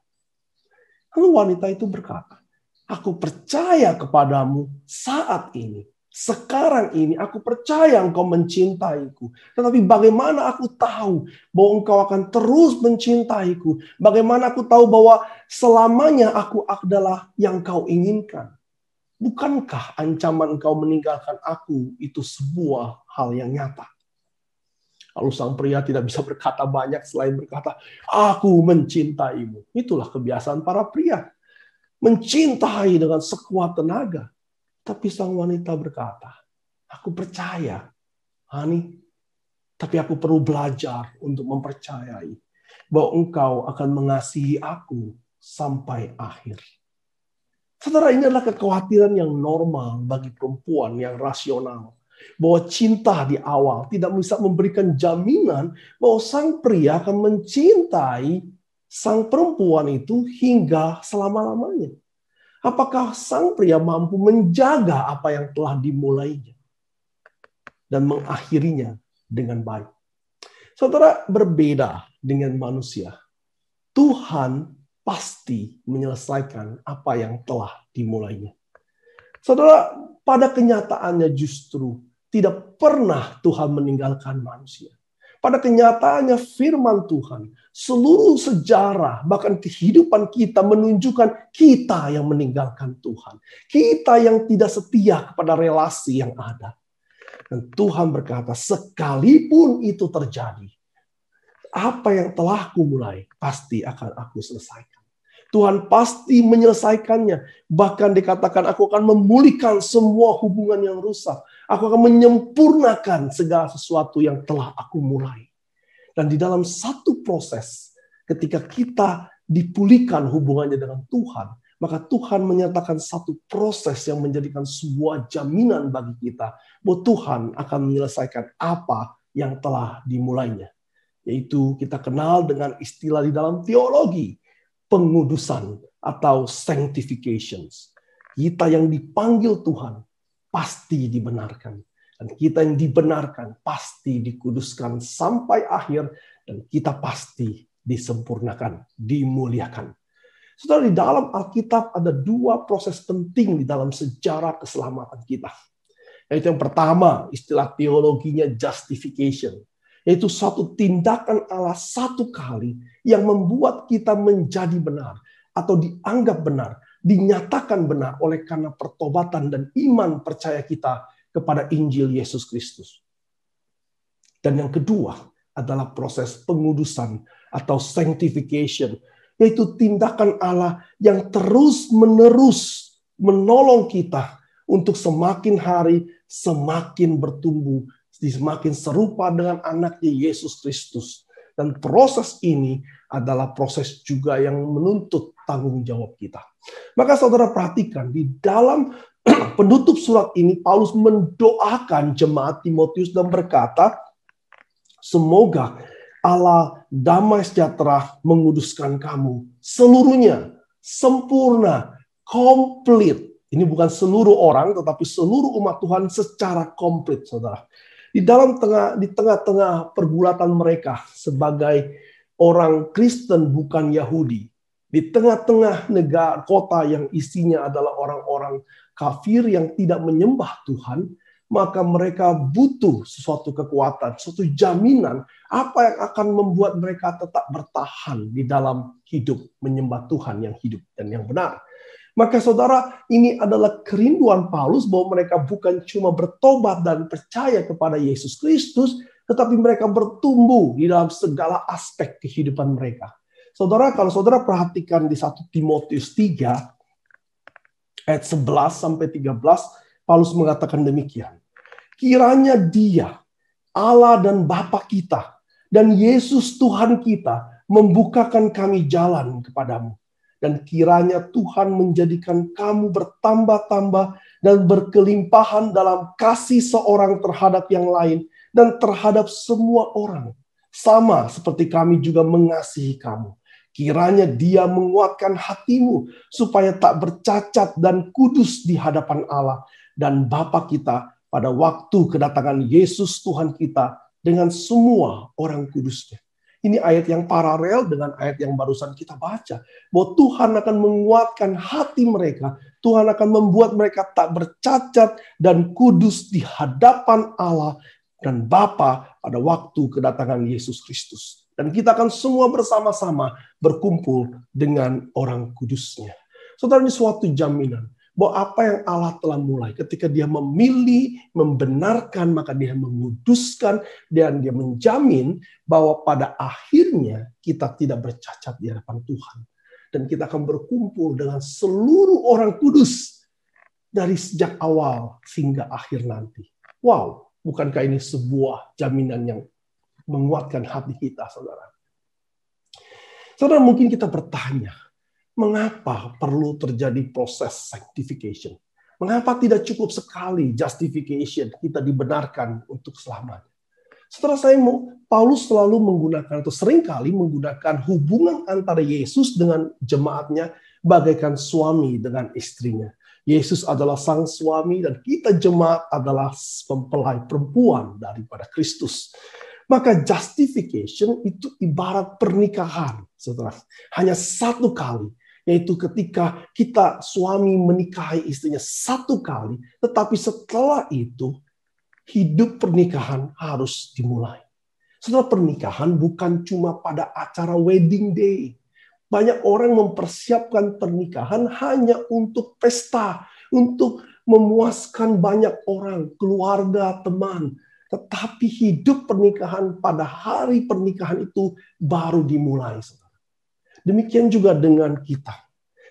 Lalu wanita itu berkata, aku percaya kepadamu saat ini. Sekarang ini aku percaya engkau mencintaiku. Tetapi bagaimana aku tahu bahwa engkau akan terus mencintaiku? Bagaimana aku tahu bahwa selamanya aku adalah yang kau inginkan? Bukankah ancaman engkau meninggalkan aku itu sebuah hal yang nyata? Lalu sang pria tidak bisa berkata banyak selain berkata, aku mencintaimu. Itulah kebiasaan para pria. Mencintai dengan sekuat tenaga. Tapi sang wanita berkata, aku percaya, Hani, tapi aku perlu belajar untuk mempercayai bahwa engkau akan mengasihi aku sampai akhir. Saudara, ini adalah kekhawatiran yang normal bagi perempuan yang rasional. Bahwa cinta di awal tidak bisa memberikan jaminan bahwa sang pria akan mencintai sang perempuan itu hingga selama-lamanya. Apakah sang pria mampu menjaga apa yang telah dimulainya dan mengakhirinya dengan baik? Saudara, berbeda dengan manusia. Tuhan pasti menyelesaikan apa yang telah dimulainya. Saudara, pada kenyataannya justru tidak pernah Tuhan meninggalkan manusia. Pada kenyataannya firman Tuhan, seluruh sejarah, bahkan kehidupan kita menunjukkan kita yang meninggalkan Tuhan. Kita yang tidak setia kepada relasi yang ada. Dan Tuhan berkata, sekalipun itu terjadi, apa yang telah aku mulai, pasti akan aku selesaikan. Tuhan pasti menyelesaikannya. Bahkan dikatakan, aku akan memulihkan semua hubungan yang rusak. Aku akan menyempurnakan segala sesuatu yang telah aku mulai. Dan di dalam satu proses, ketika kita dipulihkan hubungannya dengan Tuhan, maka Tuhan menyatakan satu proses yang menjadikan sebuah jaminan bagi kita bahwa Tuhan akan menyelesaikan apa yang telah dimulainya. Yaitu kita kenal dengan istilah di dalam teologi, pengudusan atau sanctifications. Kita yang dipanggil Tuhan pasti dibenarkan. Dan kita yang dibenarkan pasti dikuduskan sampai akhir. Dan kita pasti disempurnakan, dimuliakan. Saudara, di dalam Alkitab ada dua proses penting di dalam sejarah keselamatan kita. Yaitu yang pertama, istilah teologinya justification. Yaitu suatu tindakan Allah satu kali yang membuat kita menjadi benar atau dianggap benar, dinyatakan benar oleh karena pertobatan dan iman percaya kita kepada Injil Yesus Kristus. Dan yang kedua adalah proses pengudusan atau sanctification, yaitu tindakan Allah yang terus-menerus menolong kita untuk semakin hari semakin bertumbuh, semakin serupa dengan anaknya Yesus Kristus. Dan proses ini adalah proses juga yang menuntut tanggung jawab kita. Maka saudara perhatikan, di dalam penutup surat ini, Paulus mendoakan jemaat Timotius dan berkata, semoga Allah damai sejahtera menguduskan kamu seluruhnya, sempurna, komplit. Ini bukan seluruh orang, tetapi seluruh umat Tuhan secara komplit, saudara. Di tengah-tengah pergulatan mereka sebagai orang Kristen bukan Yahudi, di tengah-tengah negara kota yang isinya adalah orang-orang kafir yang tidak menyembah Tuhan, maka mereka butuh sesuatu kekuatan, suatu jaminan apa yang akan membuat mereka tetap bertahan di dalam hidup menyembah Tuhan yang hidup dan yang benar. Maka saudara, ini adalah kerinduan Paulus bahwa mereka bukan cuma bertobat dan percaya kepada Yesus Kristus, tetapi mereka bertumbuh di dalam segala aspek kehidupan mereka. Saudara, kalau saudara perhatikan di 1 Timotius 3, ayat 11 sampai 13, Paulus mengatakan demikian. Kiranya Dia, Allah dan Bapa kita, dan Yesus Tuhan kita, membukakan kami jalan kepadamu. Dan kiranya Tuhan menjadikan kamu bertambah-tambah dan berkelimpahan dalam kasih seorang terhadap yang lain dan terhadap semua orang. Sama seperti kami juga mengasihi kamu. Kiranya Dia menguatkan hatimu supaya tak bercacat dan kudus di hadapan Allah dan Bapa kita pada waktu kedatangan Yesus Tuhan kita dengan semua orang kudusnya. Ini ayat yang paralel dengan ayat yang barusan kita baca. Bahwa Tuhan akan menguatkan hati mereka. Tuhan akan membuat mereka tak bercacat dan kudus di hadapan Allah dan Bapa pada waktu kedatangan Yesus Kristus. Dan kita akan semua bersama-sama berkumpul dengan orang kudusnya. Saudara, ini suatu jaminan bahwa apa yang Allah telah mulai ketika Dia memilih, membenarkan, maka Dia menguduskan, dan Dia menjamin bahwa pada akhirnya kita tidak bercacat di hadapan Tuhan. Dan kita akan berkumpul dengan seluruh orang kudus dari sejak awal hingga akhir nanti. Wow, bukankah ini sebuah jaminan yang menguatkan hati kita, saudara? Saudara, mungkin kita bertanya, mengapa perlu terjadi proses sanctification? Mengapa tidak cukup sekali justification, kita dibenarkan untuk selamanya? Setelah Paulus selalu menggunakan atau seringkali menggunakan hubungan antara Yesus dengan jemaatnya bagaikan suami dengan istrinya. Yesus adalah sang suami dan kita jemaat adalah mempelai perempuan daripada Kristus. Maka justification itu ibarat pernikahan, saudara. Hanya satu kali. Yaitu ketika kita suami menikahi istrinya satu kali, tetapi setelah itu hidup pernikahan harus dimulai. Setelah pernikahan bukan cuma pada acara wedding day. Banyak orang mempersiapkan pernikahan hanya untuk pesta, untuk memuaskan banyak orang, keluarga, teman. Tetapi hidup pernikahan pada hari pernikahan itu baru dimulai. Demikian juga dengan kita.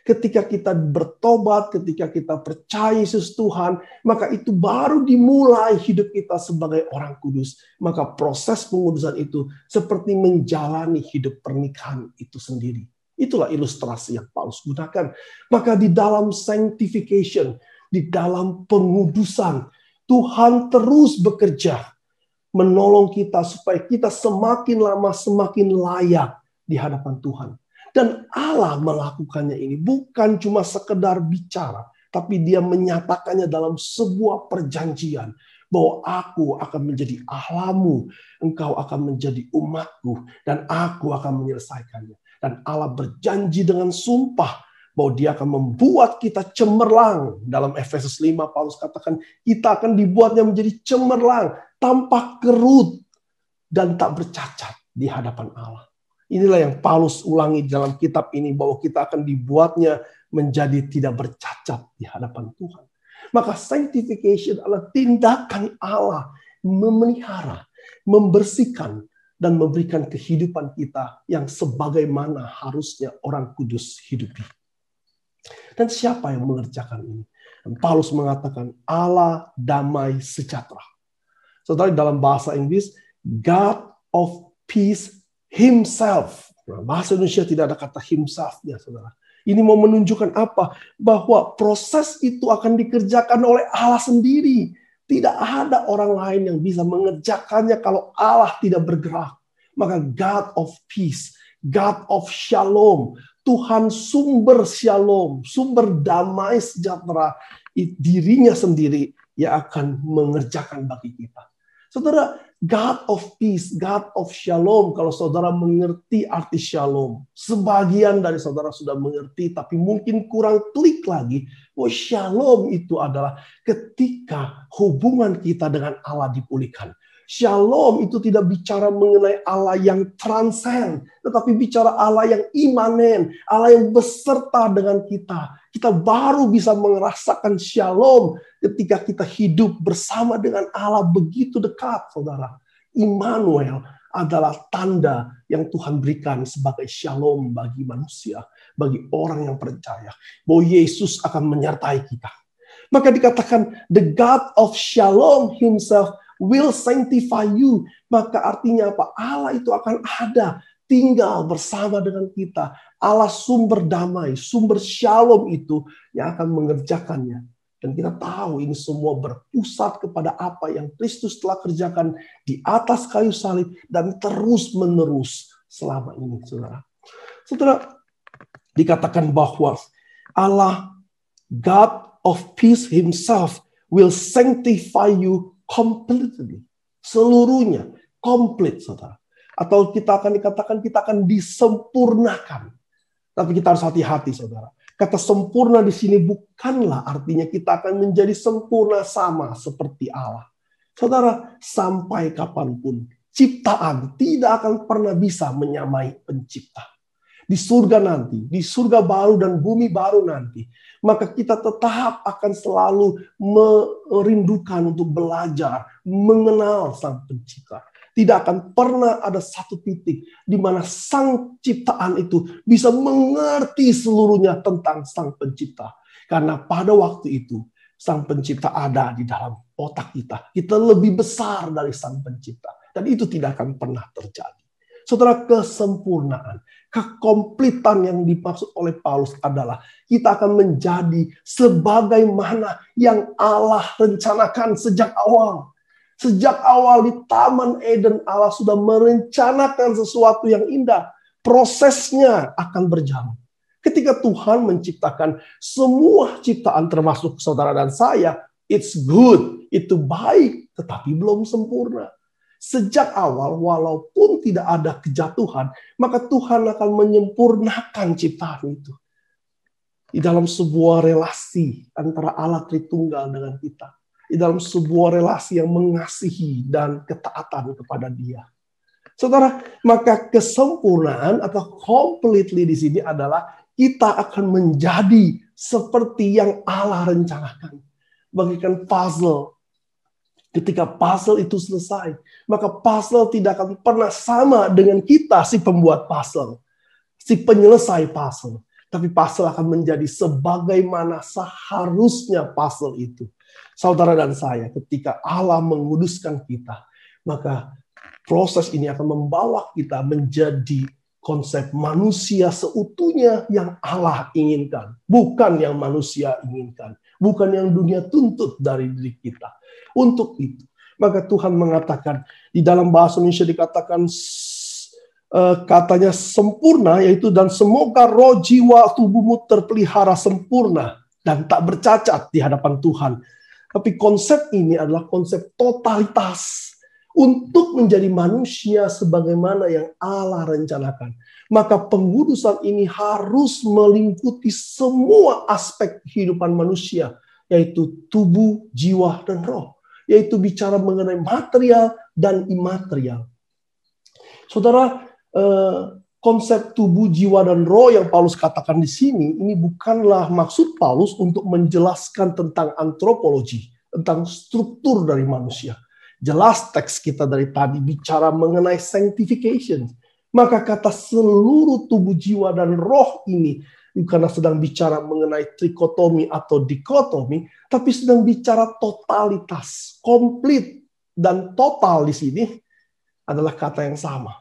Ketika kita bertobat, ketika kita percaya Yesus Tuhan, maka itu baru dimulai hidup kita sebagai orang kudus. Maka proses pengudusan itu seperti menjalani hidup pernikahan itu sendiri. Itulah ilustrasi yang Paulus gunakan. Maka di dalam sanctification, di dalam pengudusan, Tuhan terus bekerja menolong kita supaya kita semakin lama semakin layak di hadapan Tuhan. Dan Allah melakukannya ini bukan cuma sekedar bicara, tapi Dia menyatakannya dalam sebuah perjanjian. bahwa aku akan menjadi Allahmu, engkau akan menjadi umatku, dan aku akan menyelesaikannya. Dan Allah berjanji dengan sumpah bahwa dia akan membuat kita cemerlang. Dalam Efesus 5, Paulus katakan, kita akan dibuatnya menjadi cemerlang, tanpa kerut, dan tak bercacat di hadapan Allah. Inilah yang Paulus ulangi dalam kitab ini, bahwa kita akan dibuatnya menjadi tidak bercacat di hadapan Tuhan. Maka sanctification adalah tindakan Allah memelihara, membersihkan, dan memberikan kehidupan kita yang sebagaimana harusnya orang kudus hidupi. Dan siapa yang mengerjakan ini? Dan Paulus mengatakan Allah damai sejahtera. Saudara, dalam bahasa Inggris, God of peace himself. Nah, bahasa Indonesia tidak ada kata himself-nya, saudara. Ini mau menunjukkan apa? Bahwa proses itu akan dikerjakan oleh Allah sendiri. Tidak ada orang lain yang bisa mengerjakannya kalau Allah tidak bergerak. Maka God of peace, God of shalom, Tuhan sumber shalom, sumber damai sejahtera, dirinya sendiri yang akan mengerjakan bagi kita. Saudara, God of peace, God of shalom, kalau saudara mengerti arti shalom, sebagian dari saudara sudah mengerti, tapi mungkin kurang klik lagi, bahwa shalom itu adalah ketika hubungan kita dengan Allah dipulihkan. Shalom itu tidak bicara mengenai Allah yang transcend, tetapi bicara Allah yang imanen, Allah yang beserta dengan kita. Kita baru bisa merasakan shalom ketika kita hidup bersama dengan Allah begitu dekat, saudara. Immanuel adalah tanda yang Tuhan berikan sebagai shalom bagi manusia, bagi orang yang percaya, bahwa Yesus akan menyertai kita. Maka dikatakan, the God of shalom himself will sanctify you. Maka artinya apa? Allah itu akan ada, tinggal bersama dengan kita. Allah sumber damai, sumber shalom itu yang akan mengerjakannya. Dan kita tahu ini semua berpusat kepada apa yang Kristus telah kerjakan di atas kayu salib dan terus menerus selama ini, saudara. Saudara, dikatakan bahwa Allah, God of peace himself, will sanctify you completely. Seluruhnya, komplit, saudara. Atau kita akan dikatakan kita akan disempurnakan. Tapi kita harus hati-hati, saudara. Kata sempurna di sini bukanlah artinya kita akan menjadi sempurna sama seperti Allah. Saudara, sampai kapanpun ciptaan tidak akan pernah bisa menyamai pencipta. Di surga nanti, di surga baru dan bumi baru nanti, maka kita tetap akan selalu merindukan untuk belajar, mengenal Sang Pencipta. Tidak akan pernah ada satu titik di mana sang ciptaan itu bisa mengerti seluruhnya tentang Sang Pencipta. Karena pada waktu itu, Sang Pencipta ada di dalam otak kita. Kita lebih besar dari Sang Pencipta. Dan itu tidak akan pernah terjadi. Saudara, kesempurnaan, kekomplitan yang dimaksud oleh Paulus adalah kita akan menjadi sebagaimana yang Allah rencanakan sejak awal. Sejak awal di Taman Eden, Allah sudah merencanakan sesuatu yang indah. Prosesnya akan berjalan. Ketika Tuhan menciptakan semua ciptaan termasuk saudara dan saya, it's good, itu baik, tetapi belum sempurna. Sejak awal, walaupun tidak ada kejatuhan, maka Tuhan akan menyempurnakan ciptaan itu. Di dalam sebuah relasi antara Allah Tritunggal dengan kita. Di dalam sebuah relasi yang mengasihi dan ketaatan kepada Dia. Saudara, maka kesempurnaan atau completely di sini adalah kita akan menjadi seperti yang Allah rencanakan. Bagaikan puzzle. Ketika puzzle itu selesai, maka puzzle tidak akan pernah sama dengan kita si pembuat puzzle, si penyelesai puzzle. Tapi puzzle akan menjadi sebagaimana seharusnya puzzle itu. Saudara dan saya, ketika Allah menguduskan kita, maka proses ini akan membawa kita menjadi konsep manusia seutuhnya yang Allah inginkan. Bukan yang manusia inginkan. Bukan yang dunia tuntut dari diri kita. Untuk itu, maka Tuhan mengatakan, di dalam bahasa Indonesia dikatakan, katanya sempurna, yaitu dan semoga roh jiwa tubuhmu terpelihara sempurna dan tak bercacat di hadapan Tuhan Tapi konsep ini adalah konsep totalitas. Untuk menjadi manusia sebagaimana yang Allah rencanakan. Maka pengudusan ini harus meliputi semua aspek kehidupan manusia. Yaitu tubuh, jiwa, dan roh. Yaitu bicara mengenai material dan imaterial. Saudara, konsep tubuh, jiwa, dan roh yang Paulus katakan di sini, ini bukanlah maksud Paulus untuk menjelaskan tentang antropologi, tentang struktur dari manusia. Jelas teks kita dari tadi bicara mengenai sanctification. Maka kata seluruh tubuh, jiwa, dan roh ini bukanlah sedang bicara mengenai trikotomi atau dikotomi, tapi sedang bicara totalitas, komplit, dan total di sini adalah kata yang sama.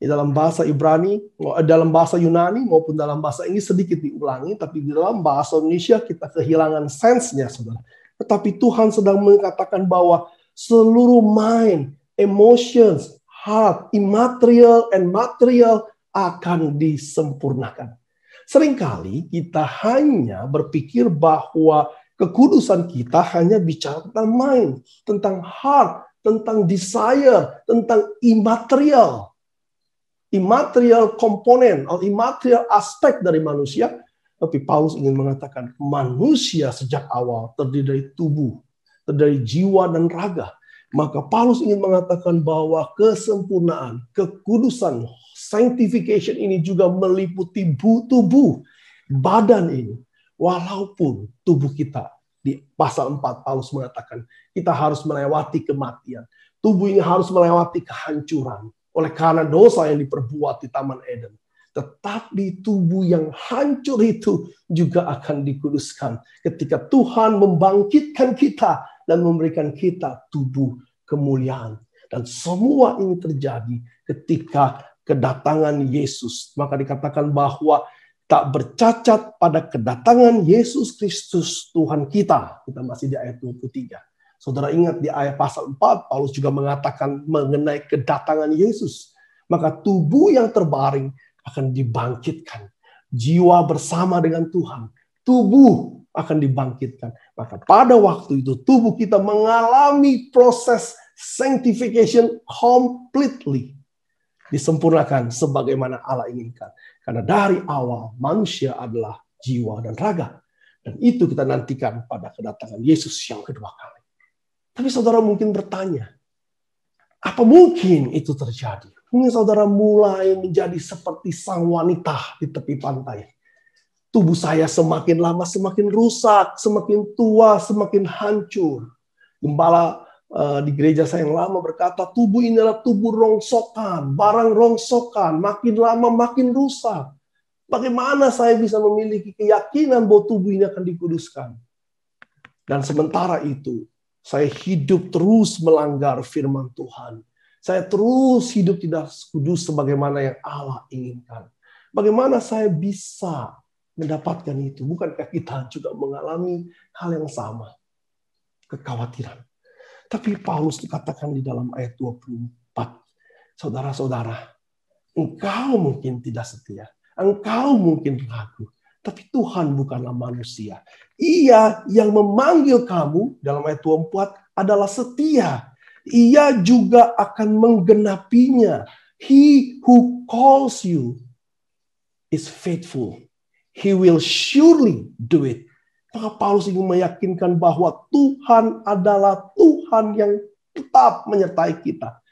Di dalam bahasa Ibrani, dalam bahasa Yunani maupun dalam bahasa Inggris sedikit diulangi, tapi di dalam bahasa Indonesia kita kehilangan sense-nya, saudara. Tetapi Tuhan sedang mengatakan bahwa seluruh mind, emotions, heart, immaterial, and material akan disempurnakan. Seringkali kita hanya berpikir bahwa kekudusan kita hanya bicara tentang mind, tentang heart, tentang desire, tentang immaterial. Immaterial komponen atau immaterial aspek dari manusia. Tapi Paulus ingin mengatakan manusia sejak awal terdiri dari tubuh, dari jiwa dan raga. Maka Paulus ingin mengatakan bahwa kesempurnaan, kekudusan, sanctification ini juga meliputi tubuh, badan ini. Walaupun tubuh kita, di pasal 4 Paulus mengatakan, kita harus melewati kematian. Tubuh ini harus melewati kehancuran. Oleh karena dosa yang diperbuat di Taman Eden. Tetapi tubuh yang hancur itu juga akan dikuduskan ketika Tuhan membangkitkan kita dan memberikan kita tubuh kemuliaan. Dan semua ini terjadi ketika kedatangan Yesus. Maka dikatakan bahwa tak bercacat pada kedatangan Yesus Kristus Tuhan kita. Kita masih di ayat 23. Saudara ingat di ayat pasal 4, Paulus juga mengatakan mengenai kedatangan Yesus. Maka tubuh yang terbaring akan dibangkitkan. Jiwa bersama dengan Tuhan. Tubuh akan dibangkitkan. Maka pada waktu itu tubuh kita mengalami proses sanctification completely. Disempurnakan sebagaimana Allah inginkan. Karena dari awal manusia adalah jiwa dan raga. Dan itu kita nantikan pada kedatangan Yesus yang kedua kali. Tapi saudara mungkin bertanya, apa mungkin itu terjadi? Mungkin saudara mulai menjadi seperti sang wanita di tepi pantai. Tubuh saya semakin lama semakin rusak, semakin tua, semakin hancur. Gembala di gereja saya yang lama berkata, tubuh ini adalah tubuh rongsokan, barang rongsokan, makin lama makin rusak. Bagaimana saya bisa memiliki keyakinan bahwa tubuh ini akan dikuduskan? Dan sementara itu, saya hidup terus melanggar firman Tuhan. Saya terus hidup tidak kudus sebagaimana yang Allah inginkan. Bagaimana saya bisa mendapatkan itu? Bukankah kita juga mengalami hal yang sama? Kekhawatiran. Tapi Paulus dikatakan di dalam ayat 24. Saudara-saudara, engkau mungkin tidak setia. Engkau mungkin ragu. Tapi Tuhan bukanlah manusia. Ia yang memanggil kamu, dalam ayat 24, adalah setia. Ia juga akan menggenapinya. He who calls you is faithful. He will surely do it. Maka Paulus ingin meyakinkan bahwa Tuhan adalah Tuhan yang tetap menyertai kita.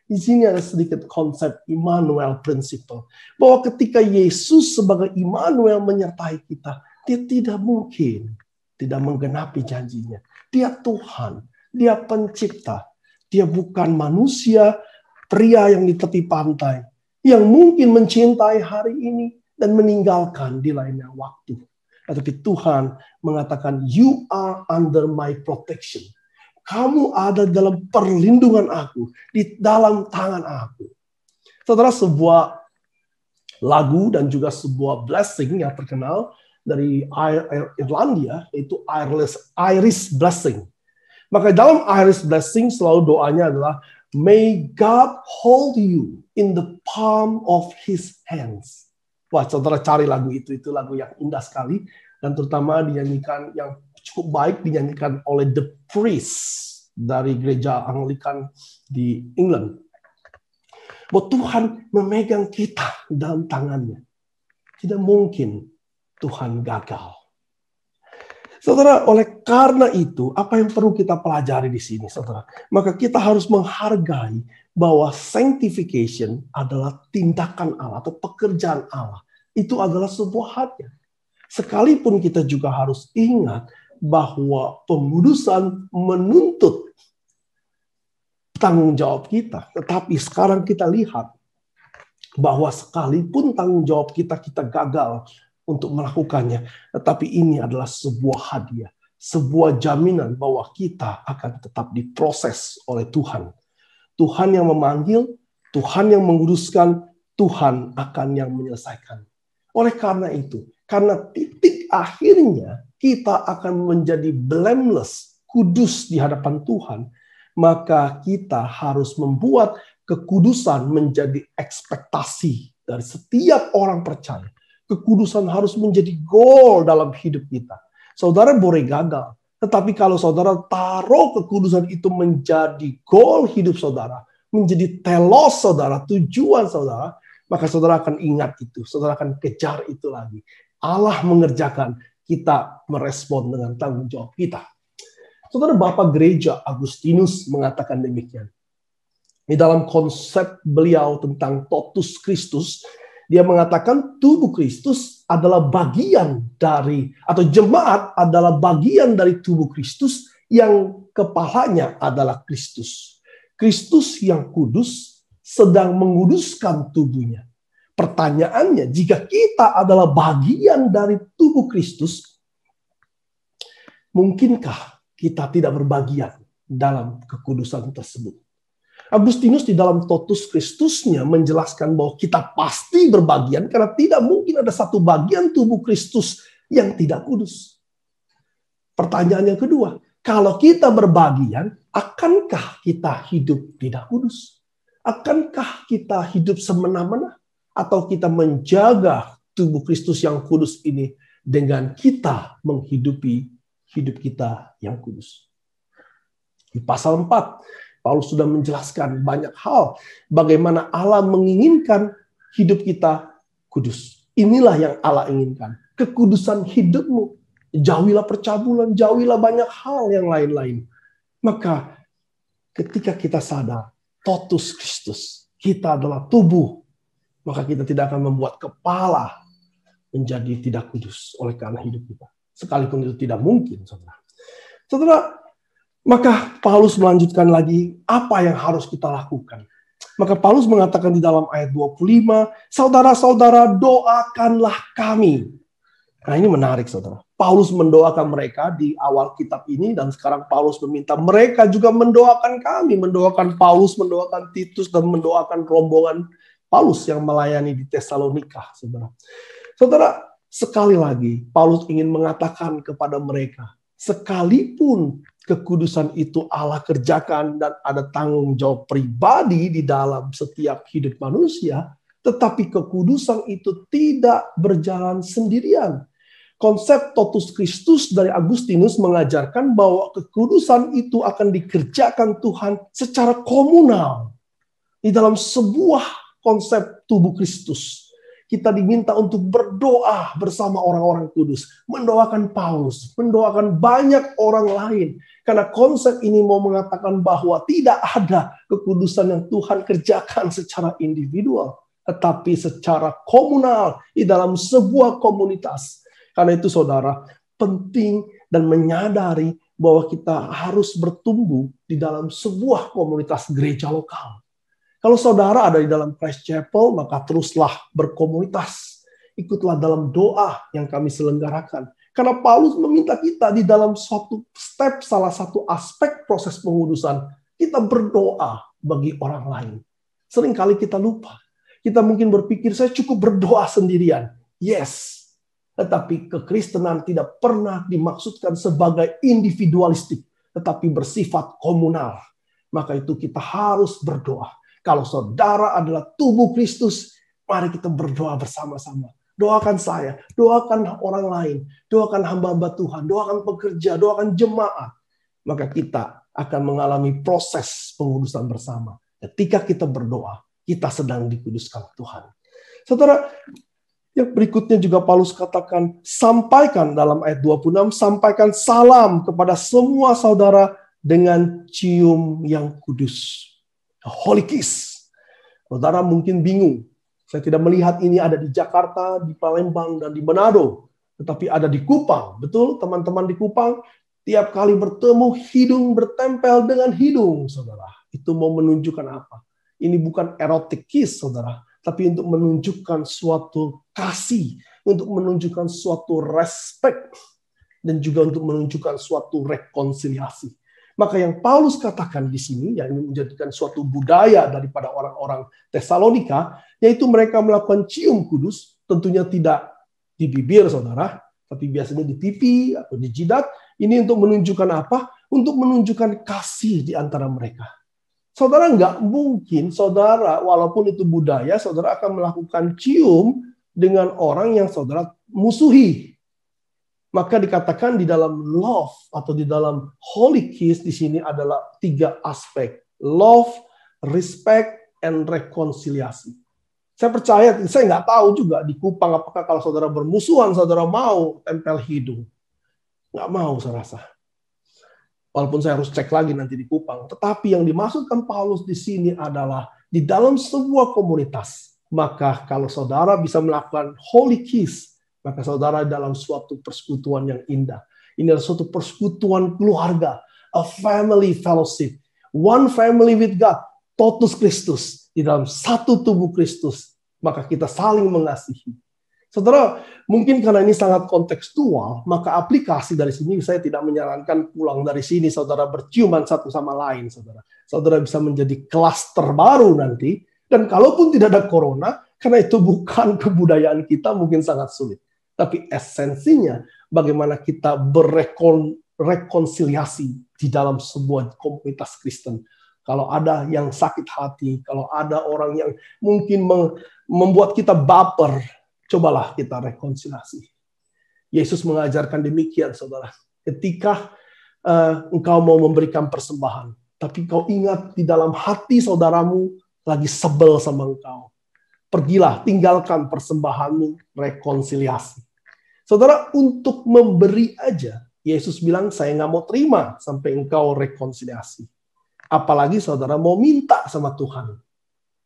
Di sini ada sedikit konsep Immanuel Principle. Bahwa ketika Yesus sebagai Immanuel menyertai kita, dia tidak mungkin tidak menggenapi janjinya. Dia Tuhan, dia pencipta. Dia bukan manusia, pria yang di tepi pantai, yang mungkin mencintai hari ini dan meninggalkan di lainnya waktu. Tetapi Tuhan mengatakan, you are under my protection. Kamu ada dalam perlindungan aku, di dalam tangan aku. Saudara, sebuah lagu dan juga sebuah blessing yang terkenal dari Irlandia, yaitu Irish Blessing. Maka dalam Irish Blessing selalu doanya adalah, may God hold you in the palm of his hands. Wah, saudara cari lagu itu lagu yang indah sekali. Dan terutama dinyanyikan yang cukup baik dinyanyikan oleh The Priest dari gereja Anglikan di England. Bahwa Tuhan memegang kita dalam tangannya. Tidak mungkin Tuhan gagal. Saudara, oleh karena itu, apa yang perlu kita pelajari di sini, saudara? Maka kita harus menghargai bahwa sanctification adalah tindakan Allah atau pekerjaan Allah. Itu adalah sebuah hadiah. Sekalipun kita juga harus ingat bahwa pengudusan menuntut tanggung jawab kita. Tetapi sekarang kita lihat bahwa sekalipun tanggung jawab kita gagal untuk melakukannya, tetapi ini adalah sebuah hadiah, sebuah jaminan bahwa kita akan tetap diproses oleh Tuhan. Tuhan yang memanggil, Tuhan yang menguduskan, Tuhan akan yang menyelesaikan. Oleh karena itu, karena titik akhirnya kita akan menjadi blameless, kudus di hadapan Tuhan, maka kita harus membuat kekudusan menjadi ekspektasi dari setiap orang percaya. Kekudusan harus menjadi goal dalam hidup kita. Saudara boleh gagal, tetapi kalau saudara taruh kekudusan itu menjadi goal hidup saudara, menjadi telos saudara, tujuan saudara, maka saudara akan ingat itu, saudara akan kejar itu lagi. Allah mengerjakan, kita merespon dengan tanggung jawab kita. Saudara, Bapak Gereja Agustinus mengatakan demikian. Di dalam konsep beliau tentang totus Kristus, dia mengatakan tubuh Kristus adalah bagian dari, atau jemaat adalah bagian dari tubuh Kristus yang kepalanya adalah Kristus. Kristus yang kudus sedang menguduskan tubuhnya. Pertanyaannya, jika kita adalah bagian dari tubuh Kristus, mungkinkah kita tidak berbagian dalam kekudusan tersebut? Agustinus di dalam totus Kristusnya menjelaskan bahwa kita pasti berbagian karena tidak mungkin ada satu bagian tubuh Kristus yang tidak kudus. Pertanyaan yang kedua, kalau kita berbagian, akankah kita hidup tidak kudus? Akankah kita hidup semena-mena? Atau kita menjaga tubuh Kristus yang kudus ini dengan kita menghidupi hidup kita yang kudus? Di pasal 4, Paulus sudah menjelaskan banyak hal bagaimana Allah menginginkan hidup kita kudus. Inilah yang Allah inginkan. Kekudusan hidupmu. Jauhilah percabulan, jauhilah banyak hal yang lain-lain. Maka ketika kita sadar, totus Kristus, kita adalah tubuh, maka kita tidak akan membuat kepala menjadi tidak kudus oleh karena hidup kita. Sekalipun itu tidak mungkin, saudara. Saudara, maka Paulus melanjutkan lagi apa yang harus kita lakukan. Maka Paulus mengatakan di dalam ayat 25, saudara-saudara doakanlah kami. Nah ini menarik saudara. Paulus mendoakan mereka di awal kitab ini dan sekarang Paulus meminta mereka juga mendoakan kami. Mendoakan Paulus, mendoakan Titus dan mendoakan rombongan Paulus yang melayani di Tesalonika. Saudara, saudara sekali lagi Paulus ingin mengatakan kepada mereka, sekalipun kekudusan itu Allah kerjakan dan ada tanggung jawab pribadi di dalam setiap hidup manusia, tetapi kekudusan itu tidak berjalan sendirian. Konsep totus Kristus dari Agustinus mengajarkan bahwa kekudusan itu akan dikerjakan Tuhan secara komunal. Di dalam sebuah konsep tubuh Kristus, kita diminta untuk berdoa bersama orang-orang kudus. Mendoakan Paulus, mendoakan banyak orang lain. Karena konsep ini mau mengatakan bahwa tidak ada kekudusan yang Tuhan kerjakan secara individual, tetapi secara komunal di dalam sebuah komunitas. Karena itu saudara, penting dan menyadari bahwa kita harus bertumbuh di dalam sebuah komunitas gereja lokal. Kalau saudara ada di dalam Christ Chapel, maka teruslah berkomunitas. Ikutlah dalam doa yang kami selenggarakan. Karena Paulus meminta kita di dalam suatu step, salah satu aspek proses pengudusan, kita berdoa bagi orang lain. Seringkali kita lupa. Kita mungkin berpikir, saya cukup berdoa sendirian. Yes. Tetapi kekristenan tidak pernah dimaksudkan sebagai individualistik, tetapi bersifat komunal. Maka itu kita harus berdoa. Kalau saudara adalah tubuh Kristus, mari kita berdoa bersama-sama. doakan saya, doakan orang lain, doakan hamba-hamba Tuhan, doakan pekerja, doakan jemaat. Maka kita akan mengalami proses pengudusan bersama. Ketika kita berdoa, kita sedang dikuduskan Tuhan. Saudara, yang berikutnya juga Paulus katakan, sampaikan dalam ayat 26, sampaikan salam kepada semua saudara dengan cium yang kudus. Holy kiss. Saudara mungkin bingung. Saya tidak melihat ini ada di Jakarta, di Palembang, dan di Manado. Tetapi ada di Kupang. Betul, teman-teman di Kupang, tiap kali bertemu, hidung bertempel dengan hidung, saudara. Itu mau menunjukkan apa? Ini bukan erotic kiss, saudara. Tapi untuk menunjukkan suatu kasih. Untuk menunjukkan suatu respect. Dan juga untuk menunjukkan suatu rekonsiliasi. Maka yang Paulus katakan di sini, yang menjadikan suatu budaya daripada orang-orang Tesalonika, yaitu mereka melakukan cium kudus, tentunya tidak di bibir, saudara, tapi biasanya di pipi atau di jidat. Ini untuk menunjukkan apa? Untuk menunjukkan kasih di antara mereka. Saudara nggak mungkin, saudara, walaupun itu budaya, saudara akan melakukan cium dengan orang yang saudara musuhi. Maka dikatakan di dalam love atau di dalam holy kiss di sini adalah 3 aspek. Love, respect, and rekonsiliasi. Saya percaya, saya nggak tahu juga di Kupang apakah kalau saudara bermusuhan, saudara mau tempel hidung. Nggak mau saya rasa. Walaupun saya harus cek lagi nanti di Kupang. Tetapi yang dimaksudkan Paulus di sini adalah di dalam sebuah komunitas. Maka kalau saudara bisa melakukan holy kiss, maka saudara dalam suatu persekutuan yang indah. Ini adalah suatu persekutuan keluarga. A family fellowship. One family with God. Totus Kristus. Di dalam satu tubuh Kristus. Maka kita saling mengasihi. Saudara, mungkin karena ini sangat kontekstual, maka aplikasi dari sini saya tidak menyarankan pulang dari sini saudara berciuman satu sama lain. Saudara bisa menjadi klaster baru nanti. Dan kalaupun tidak ada corona, karena itu bukan kebudayaan kita, mungkin sangat sulit. Tapi esensinya bagaimana kita berrekonsiliasi di dalam sebuah komunitas Kristen. Kalau ada yang sakit hati, kalau ada orang yang mungkin membuat kita baper, cobalah kita rekonsiliasi. Yesus mengajarkan demikian, saudara. Ketika engkau mau memberikan persembahan, tapi kau ingat di dalam hati saudaramu lagi sebel sama engkau. Pergilah, tinggalkan persembahanmu, rekonsiliasi. Saudara, untuk memberi aja, Yesus bilang, saya nggak mau terima sampai engkau rekonsiliasi. Apalagi saudara mau minta sama Tuhan.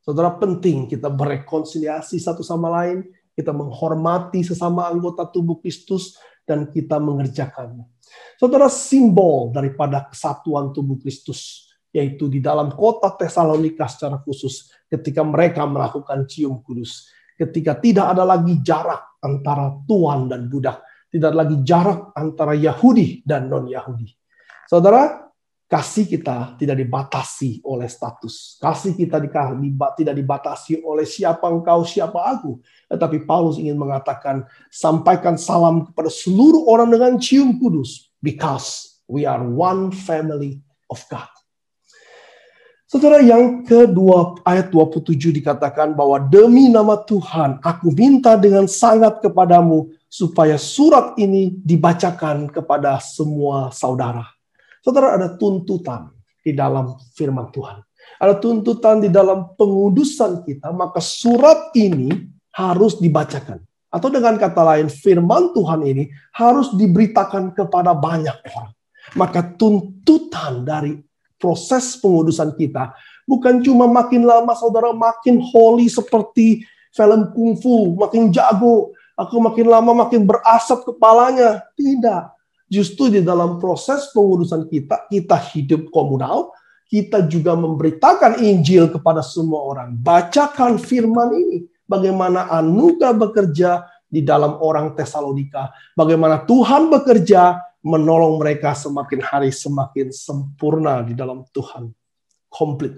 Saudara, penting kita berrekonsiliasi satu sama lain, kita menghormati sesama anggota tubuh Kristus, dan kita mengerjakannya. Saudara, simbol daripada kesatuan tubuh Kristus, yaitu di dalam kota Tesalonika secara khusus, ketika mereka melakukan cium kudus. Ketika tidak ada lagi jarak antara tuan dan budak. Tidak ada lagi jarak antara Yahudi dan non-Yahudi. Saudara, kasih kita tidak dibatasi oleh status. Kasih kita tidak dibatasi oleh siapa engkau, siapa aku. Tetapi Paulus ingin mengatakan, sampaikan salam kepada seluruh orang dengan cium kudus. Because we are one family of God. Saudara, yang kedua, ayat 27 dikatakan bahwa demi nama Tuhan, aku minta dengan sangat kepadamu supaya surat ini dibacakan kepada semua saudara. Saudara, ada tuntutan di dalam firman Tuhan. Ada tuntutan di dalam pengudusan kita, maka surat ini harus dibacakan. Atau dengan kata lain, firman Tuhan ini harus diberitakan kepada banyak orang. Maka tuntutan dari proses pengudusan kita bukan cuma makin lama saudara makin holy seperti film kungfu, makin jago, aku makin lama makin berasap kepalanya. Tidak. Justru di dalam proses pengudusan kita hidup komunal, kita juga memberitakan Injil kepada semua orang. Bacakan firman ini, bagaimana anugerah bekerja di dalam orang Tesalonika, bagaimana Tuhan bekerja menolong mereka semakin hari semakin sempurna di dalam Tuhan. Komplit.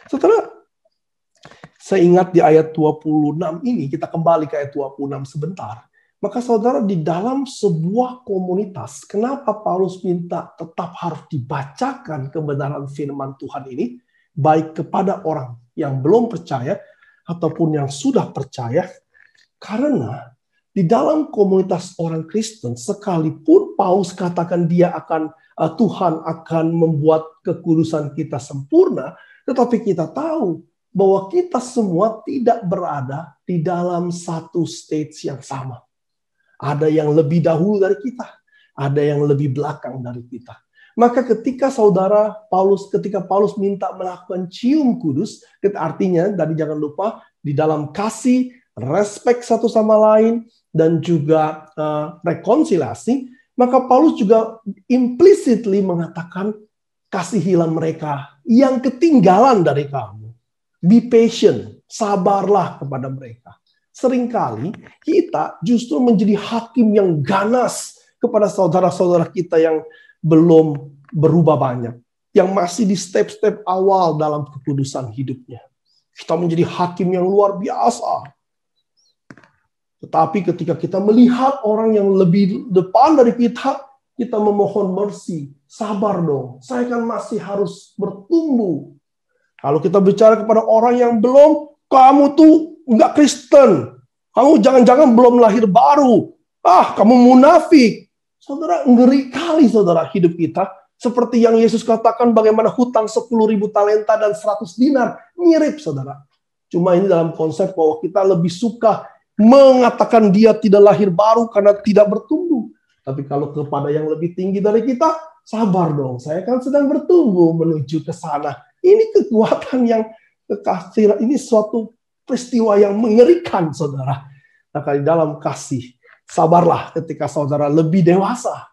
Saudara, saya ingat di ayat 26 ini, kita kembali ke ayat 26 sebentar. Maka saudara, di dalam sebuah komunitas, kenapa Paulus minta tetap harus dibacakan kebenaran firman Tuhan ini, baik kepada orang yang belum percaya, ataupun yang sudah percaya. Karena di dalam komunitas orang Kristen, sekalipun Paulus katakan Tuhan akan membuat kekudusan kita sempurna, tetapi kita tahu bahwa kita semua tidak berada di dalam satu stage yang sama. Ada yang lebih dahulu dari kita, ada yang lebih belakang dari kita. Maka ketika ketika Paulus minta melakukan cium kudus, artinya tadi jangan lupa di dalam kasih, respek satu sama lain, dan juga rekonsiliasi, maka Paulus juga implicitly mengatakan kasihilah mereka yang ketinggalan dari kamu. Be patient, sabarlah kepada mereka. Seringkali kita justru menjadi hakim yang ganas kepada saudara-saudara kita yang belum berubah banyak, yang masih di step-step awal dalam kekudusan hidupnya. Kita menjadi hakim yang luar biasa. Tetapi ketika kita melihat orang yang lebih depan dari kita, kita memohon mercy. Sabar dong, saya kan masih harus bertumbuh. Kalau kita bicara kepada orang yang belum, kamu tuh nggak Kristen. Kamu jangan-jangan belum lahir baru. Kamu munafik. Saudara, ngeri kali saudara hidup kita. Seperti yang Yesus katakan bagaimana hutang 10.000 talenta dan 100 dinar. Mirip saudara. Cuma ini dalam konsep bahwa kita lebih suka mengatakan dia tidak lahir baru karena tidak bertumbuh. Tapi kalau kepada yang lebih tinggi dari kita, sabar dong. Saya kan sedang bertumbuh menuju ke sana. Ini kekuatan yang kekasih. Ini suatu peristiwa yang mengerikan saudara. Maka di dalam kasih, sabarlah ketika saudara lebih dewasa.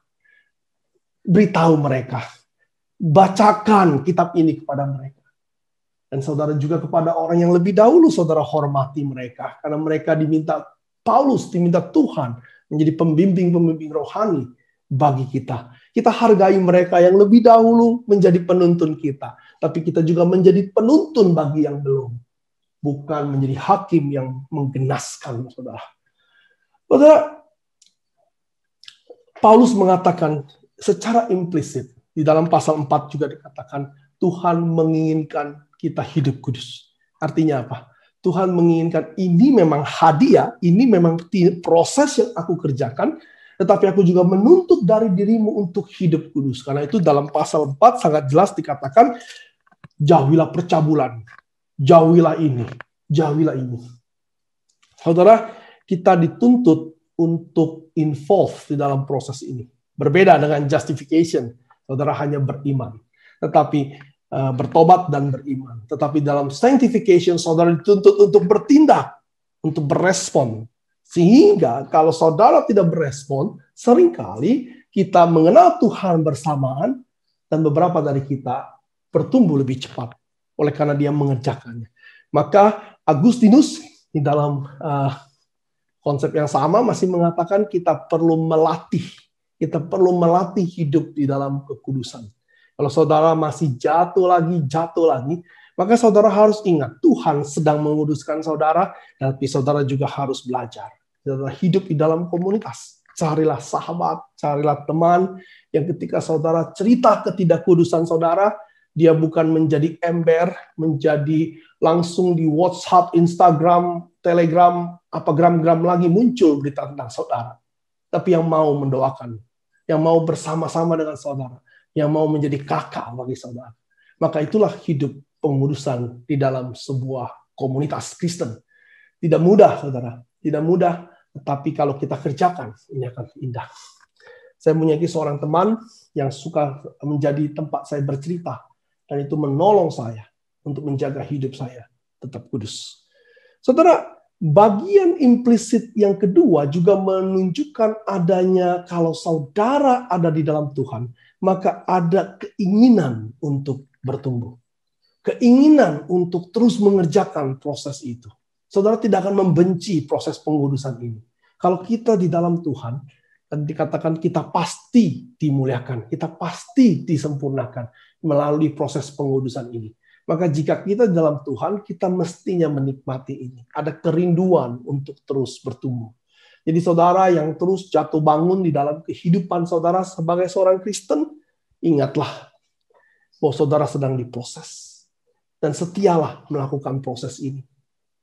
Beritahu mereka. Bacakan kitab ini kepada mereka. Dan saudara juga kepada orang yang lebih dahulu, saudara hormati mereka. Karena mereka diminta Tuhan menjadi pembimbing-pembimbing rohani bagi kita. Kita hargai mereka yang lebih dahulu menjadi penuntun kita. Tapi kita juga menjadi penuntun bagi yang belum. Bukan menjadi hakim yang menggenaskan, saudara. Saudara, Paulus mengatakan secara implisit, di dalam pasal 4 juga dikatakan, Tuhan menginginkan kita hidup kudus. Artinya apa? Tuhan menginginkan ini memang hadiah, ini memang proses yang aku kerjakan, tetapi aku juga menuntut dari dirimu untuk hidup kudus. Karena itu dalam pasal 4 sangat jelas dikatakan, jauhilah percabulan, jauhilah ini, jauhilah ini. Saudara, kita dituntut untuk involve di dalam proses ini. Berbeda dengan justification, saudara hanya beriman. Tetapi bertobat dan beriman. Tetapi dalam sanctification, saudara dituntut untuk bertindak, untuk berespon. Sehingga kalau saudara tidak berespon, seringkali kita mengenal Tuhan bersamaan, dan beberapa dari kita bertumbuh lebih cepat oleh karena dia mengerjakannya. Maka Agustinus di dalam konsep yang sama masih mengatakan kita perlu melatih hidup di dalam kekudusan. Kalau saudara masih jatuh lagi, maka saudara harus ingat Tuhan sedang menguduskan saudara, tapi saudara juga harus belajar. Saudara hidup di dalam komunitas. Carilah sahabat, carilah teman yang ketika saudara cerita ketidakkudusan saudara, dia bukan menjadi ember, menjadi langsung di WhatsApp, Instagram, Telegram, gram lagi muncul berita tentang saudara. Tapi yang mau mendoakan, yang mau bersama-sama dengan saudara, yang mau menjadi kakak bagi saudara. Maka itulah hidup pengudusan di dalam sebuah komunitas Kristen. Tidak mudah, saudara. Tidak mudah, tetapi kalau kita kerjakan, ini akan indah. Saya memiliki seorang teman yang suka menjadi tempat saya bercerita. Dan itu menolong saya untuk menjaga hidup saya tetap kudus. Saudara, bagian implisit yang kedua juga menunjukkan adanya kalau saudara ada di dalam Tuhan, maka ada keinginan untuk bertumbuh. Keinginan untuk terus mengerjakan proses itu. Saudara tidak akan membenci proses pengudusan ini. Kalau kita di dalam Tuhan, dan dikatakan kita pasti dimuliakan, kita pasti disempurnakan melalui proses pengudusan ini. Maka jika kita dalam Tuhan, kita mestinya menikmati ini. Ada kerinduan untuk terus bertumbuh. Jadi saudara yang terus jatuh bangun di dalam kehidupan saudara sebagai seorang Kristen, ingatlah bahwa saudara sedang diproses. Dan setialah melakukan proses ini.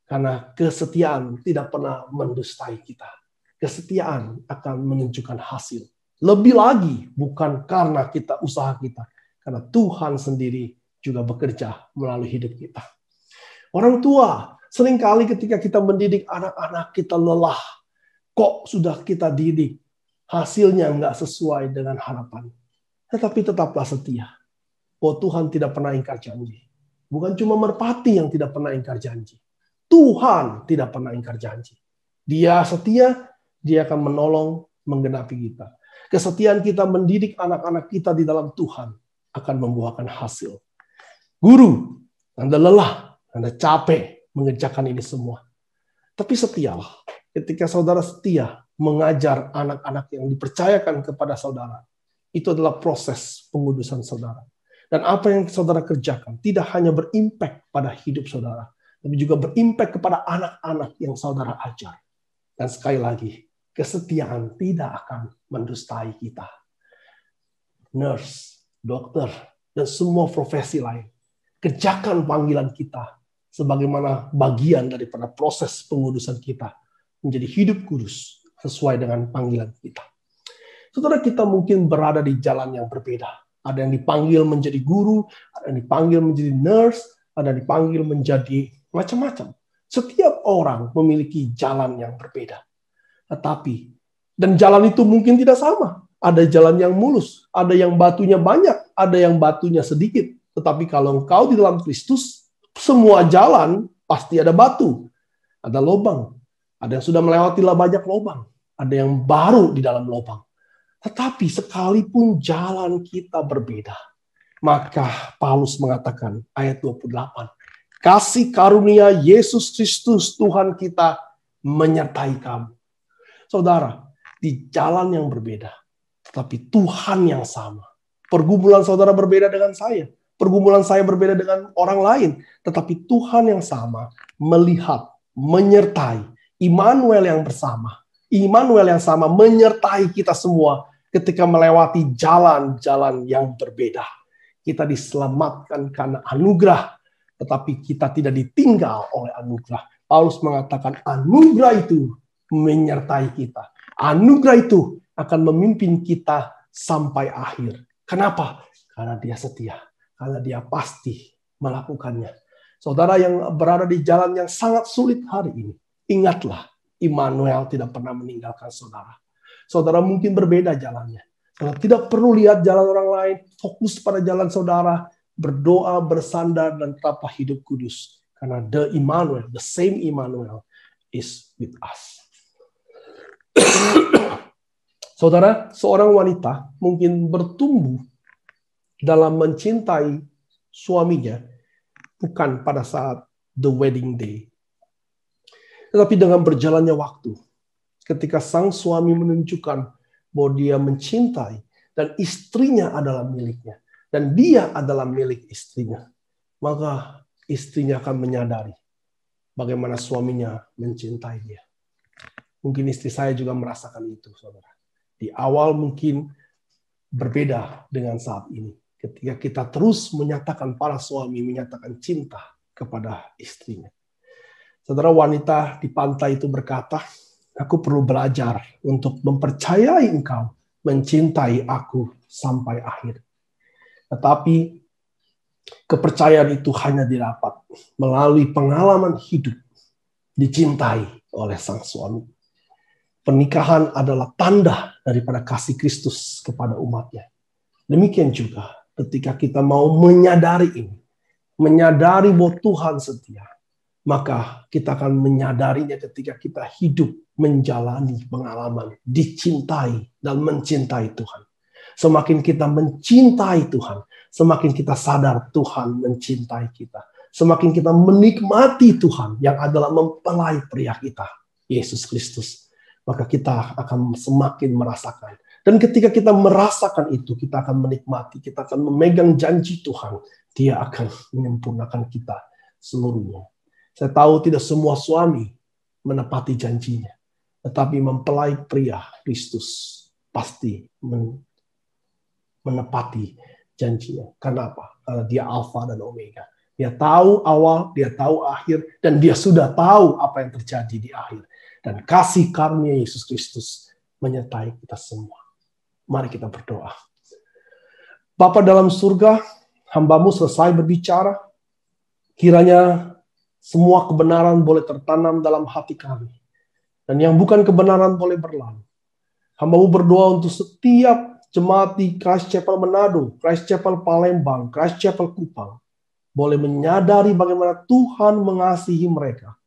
Karena kesetiaan tidak pernah mendustai kita. Kesetiaan akan menunjukkan hasil. Lebih lagi bukan karena kita usaha kita. Karena Tuhan sendiri juga bekerja melalui hidup kita. Orang tua, seringkali ketika kita mendidik anak-anak kita lelah. Kok sudah kita didik, hasilnya nggak sesuai dengan harapan. Tetapi tetaplah setia. Bahwa Tuhan tidak pernah ingkar janji. Bukan cuma merpati yang tidak pernah ingkar janji. Tuhan tidak pernah ingkar janji. Dia setia, dia akan menolong, menggenapi kita. Kesetiaan kita mendidik anak-anak kita di dalam Tuhan akan membuahkan hasil. Guru, Anda lelah, Anda capek mengerjakan ini semua. Tapi setialah. Ketika saudara setia mengajar anak-anak yang dipercayakan kepada saudara, itu adalah proses pengudusan saudara. Dan apa yang saudara kerjakan tidak hanya berimpact pada hidup saudara, tapi juga berimpact kepada anak-anak yang saudara ajar. Dan sekali lagi, kesetiaan tidak akan mendustai kita. Nurse, dokter, dan semua profesi lain, kerjakan panggilan kita sebagaimana bagian daripada proses pengudusan kita menjadi hidup kudus sesuai dengan panggilan kita. Saudara, kita mungkin berada di jalan yang berbeda. Ada yang dipanggil menjadi guru, ada yang dipanggil menjadi nurse, ada yang dipanggil menjadi macam-macam. Setiap orang memiliki jalan yang berbeda. Tetapi, dan jalan itu mungkin tidak sama. Ada jalan yang mulus, ada yang batunya banyak, ada yang batunya sedikit. Tetapi kalau engkau di dalam Kristus, semua jalan pasti ada batu, ada lubang. Ada yang sudah melewati banyak lubang, ada yang baru di dalam lubang. Tetapi sekalipun jalan kita berbeda, maka Paulus mengatakan ayat 28, kasih karunia Yesus Kristus Tuhan kita menyertai kamu. Saudara, di jalan yang berbeda, tetapi Tuhan yang sama. Pergumulan saudara berbeda dengan saya. Pergumulan saya berbeda dengan orang lain. Tetapi Tuhan yang sama melihat, menyertai. Immanuel yang bersama. Immanuel yang sama menyertai kita semua ketika melewati jalan-jalan yang berbeda. Kita diselamatkan karena anugerah, tetapi kita tidak ditinggal oleh anugerah. Paulus mengatakan anugerah itu menyertai kita. Anugerah itu akan memimpin kita sampai akhir. Kenapa? Karena dia setia. Karena dia pasti melakukannya. Saudara yang berada di jalan yang sangat sulit hari ini, ingatlah, Immanuel tidak pernah meninggalkan saudara. Saudara mungkin berbeda jalannya. Saudara tidak perlu lihat jalan orang lain, fokus pada jalan saudara, berdoa, bersandar, dan tetaplah hidup kudus. Karena the Immanuel, the same Immanuel is with us. Saudara, seorang wanita mungkin bertumbuh dalam mencintai suaminya bukan pada saat the wedding day. Tetapi dengan berjalannya waktu, ketika sang suami menunjukkan bahwa dia mencintai dan istrinya adalah miliknya, dan dia adalah milik istrinya, maka istrinya akan menyadari bagaimana suaminya mencintai dia. Mungkin istri saya juga merasakan itu, saudara. Di awal mungkin berbeda dengan saat ini. Ketika kita terus menyatakan, para suami menyatakan cinta kepada istrinya. Saudara, wanita di pantai itu berkata, aku perlu belajar untuk mempercayai engkau mencintai aku sampai akhir. Tetapi kepercayaan itu hanya didapat melalui pengalaman hidup dicintai oleh sang suami. Pernikahan adalah tanda daripada kasih Kristus kepada umatnya. Demikian juga ketika kita mau menyadari ini, menyadari bahwa Tuhan setia, maka kita akan menyadarinya ketika kita hidup menjalani pengalaman dicintai dan mencintai Tuhan. Semakin kita mencintai Tuhan, semakin kita sadar Tuhan mencintai kita. Semakin kita menikmati Tuhan yang adalah mempelai pria kita, Yesus Kristus. Maka kita akan semakin merasakan. Dan ketika kita merasakan itu, kita akan menikmati, kita akan memegang janji Tuhan. Dia akan menyempurnakan kita seluruhnya. Saya tahu tidak semua suami menepati janjinya. Tetapi mempelai pria Kristus pasti menepati janjinya. Kenapa? Karena dia Alfa dan Omega. Dia tahu awal, dia tahu akhir, dan dia sudah tahu apa yang terjadi di akhir. Dan kasih karunia Yesus Kristus menyertai kita semua. Mari kita berdoa. Bapa dalam surga, hamba-Mu selesai berbicara. Kiranya semua kebenaran boleh tertanam dalam hati kami. Dan yang bukan kebenaran boleh berlalu. Hamba-Mu berdoa untuk setiap jemaat di Christ Chapel Manado, Christ Chapel Palembang, Christ Chapel Kupang, boleh menyadari bagaimana Tuhan mengasihi mereka.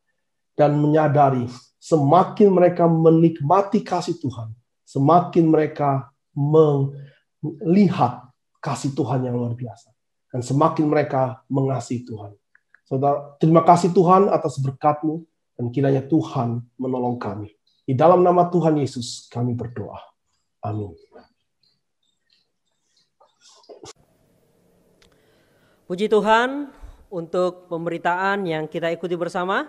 Dan menyadari semakin mereka menikmati kasih Tuhan, semakin mereka melihat kasih Tuhan yang luar biasa. Dan semakin mereka mengasihi Tuhan. Saudara, terima kasih Tuhan atas berkat-Mu, dan kiranya Tuhan menolong kami. Di dalam nama Tuhan Yesus kami berdoa. Amin. Puji Tuhan untuk pemberitaan yang kita ikuti bersama.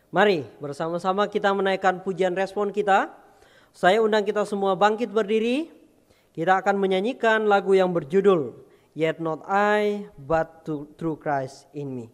Mari bersama-sama kita menaikkan pujian respon kita. Saya undang kita semua bangkit berdiri. Kita akan menyanyikan lagu yang berjudul Yet Not I, But Through Christ in Me.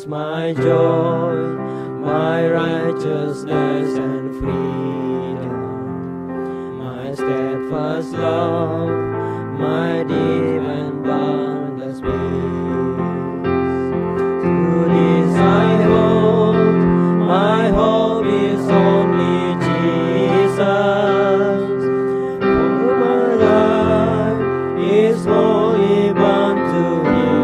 My joy, my righteousness and freedom, my steadfast love, my deep and boundless peace. To this I hold, my hope is only Jesus. For my life is wholly bound to Him.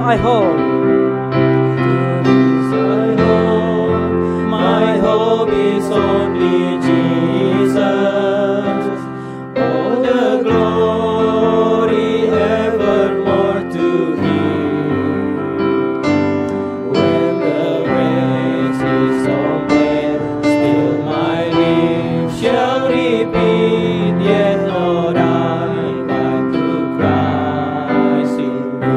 I hold. My hope is only Jesus. All the glory evermore to Him. When the race is over, still my lips shall repeat, yet not I, but through Christ in me.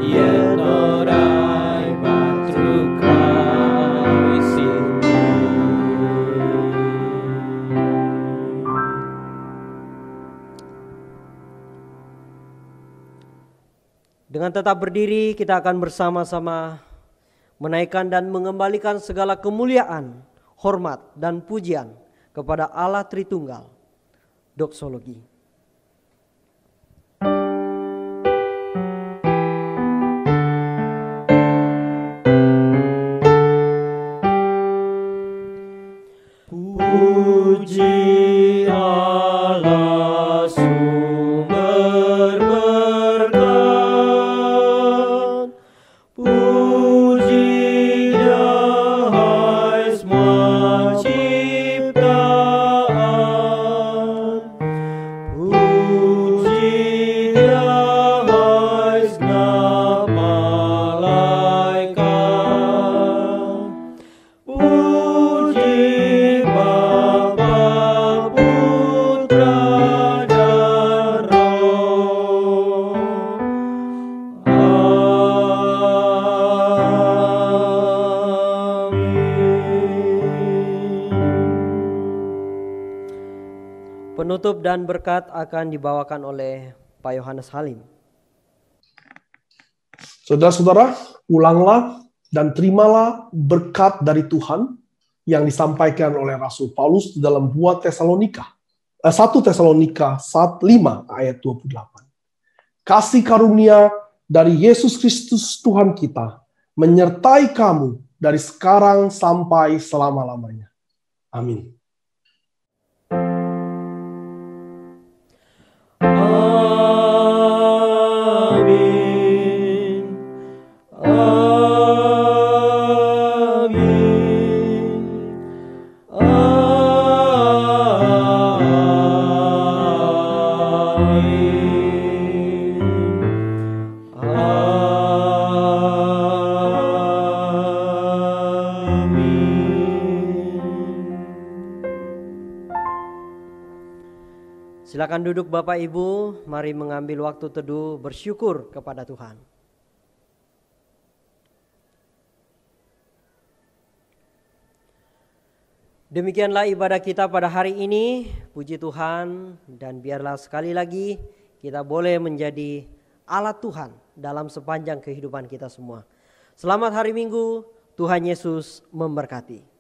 Yet not I, but through Christ in me. Dengan tetap berdiri, kita akan bersama-sama menaikkan dan mengembalikan segala kemuliaan, hormat, dan pujian kepada Allah Tritunggal. Doksologi. Puji Allah sumber berkat, puji Dia Penutup dan berkat akan dibawakan oleh Pak Yohanes Halim. Saudara-saudara, ulanglah dan terimalah berkat dari Tuhan yang disampaikan oleh Rasul Paulus dalam 1 Tesalonika 5 ayat 28. Kasih karunia dari Yesus Kristus Tuhan kita menyertai kamu dari sekarang sampai selama-lamanya. Amin. Silakan duduk Bapak Ibu, mari mengambil waktu teduh bersyukur kepada Tuhan. Demikianlah ibadah kita pada hari ini, puji Tuhan, dan biarlah sekali lagi kita boleh menjadi alat Tuhan dalam sepanjang kehidupan kita semua. Selamat hari Minggu, Tuhan Yesus memberkati.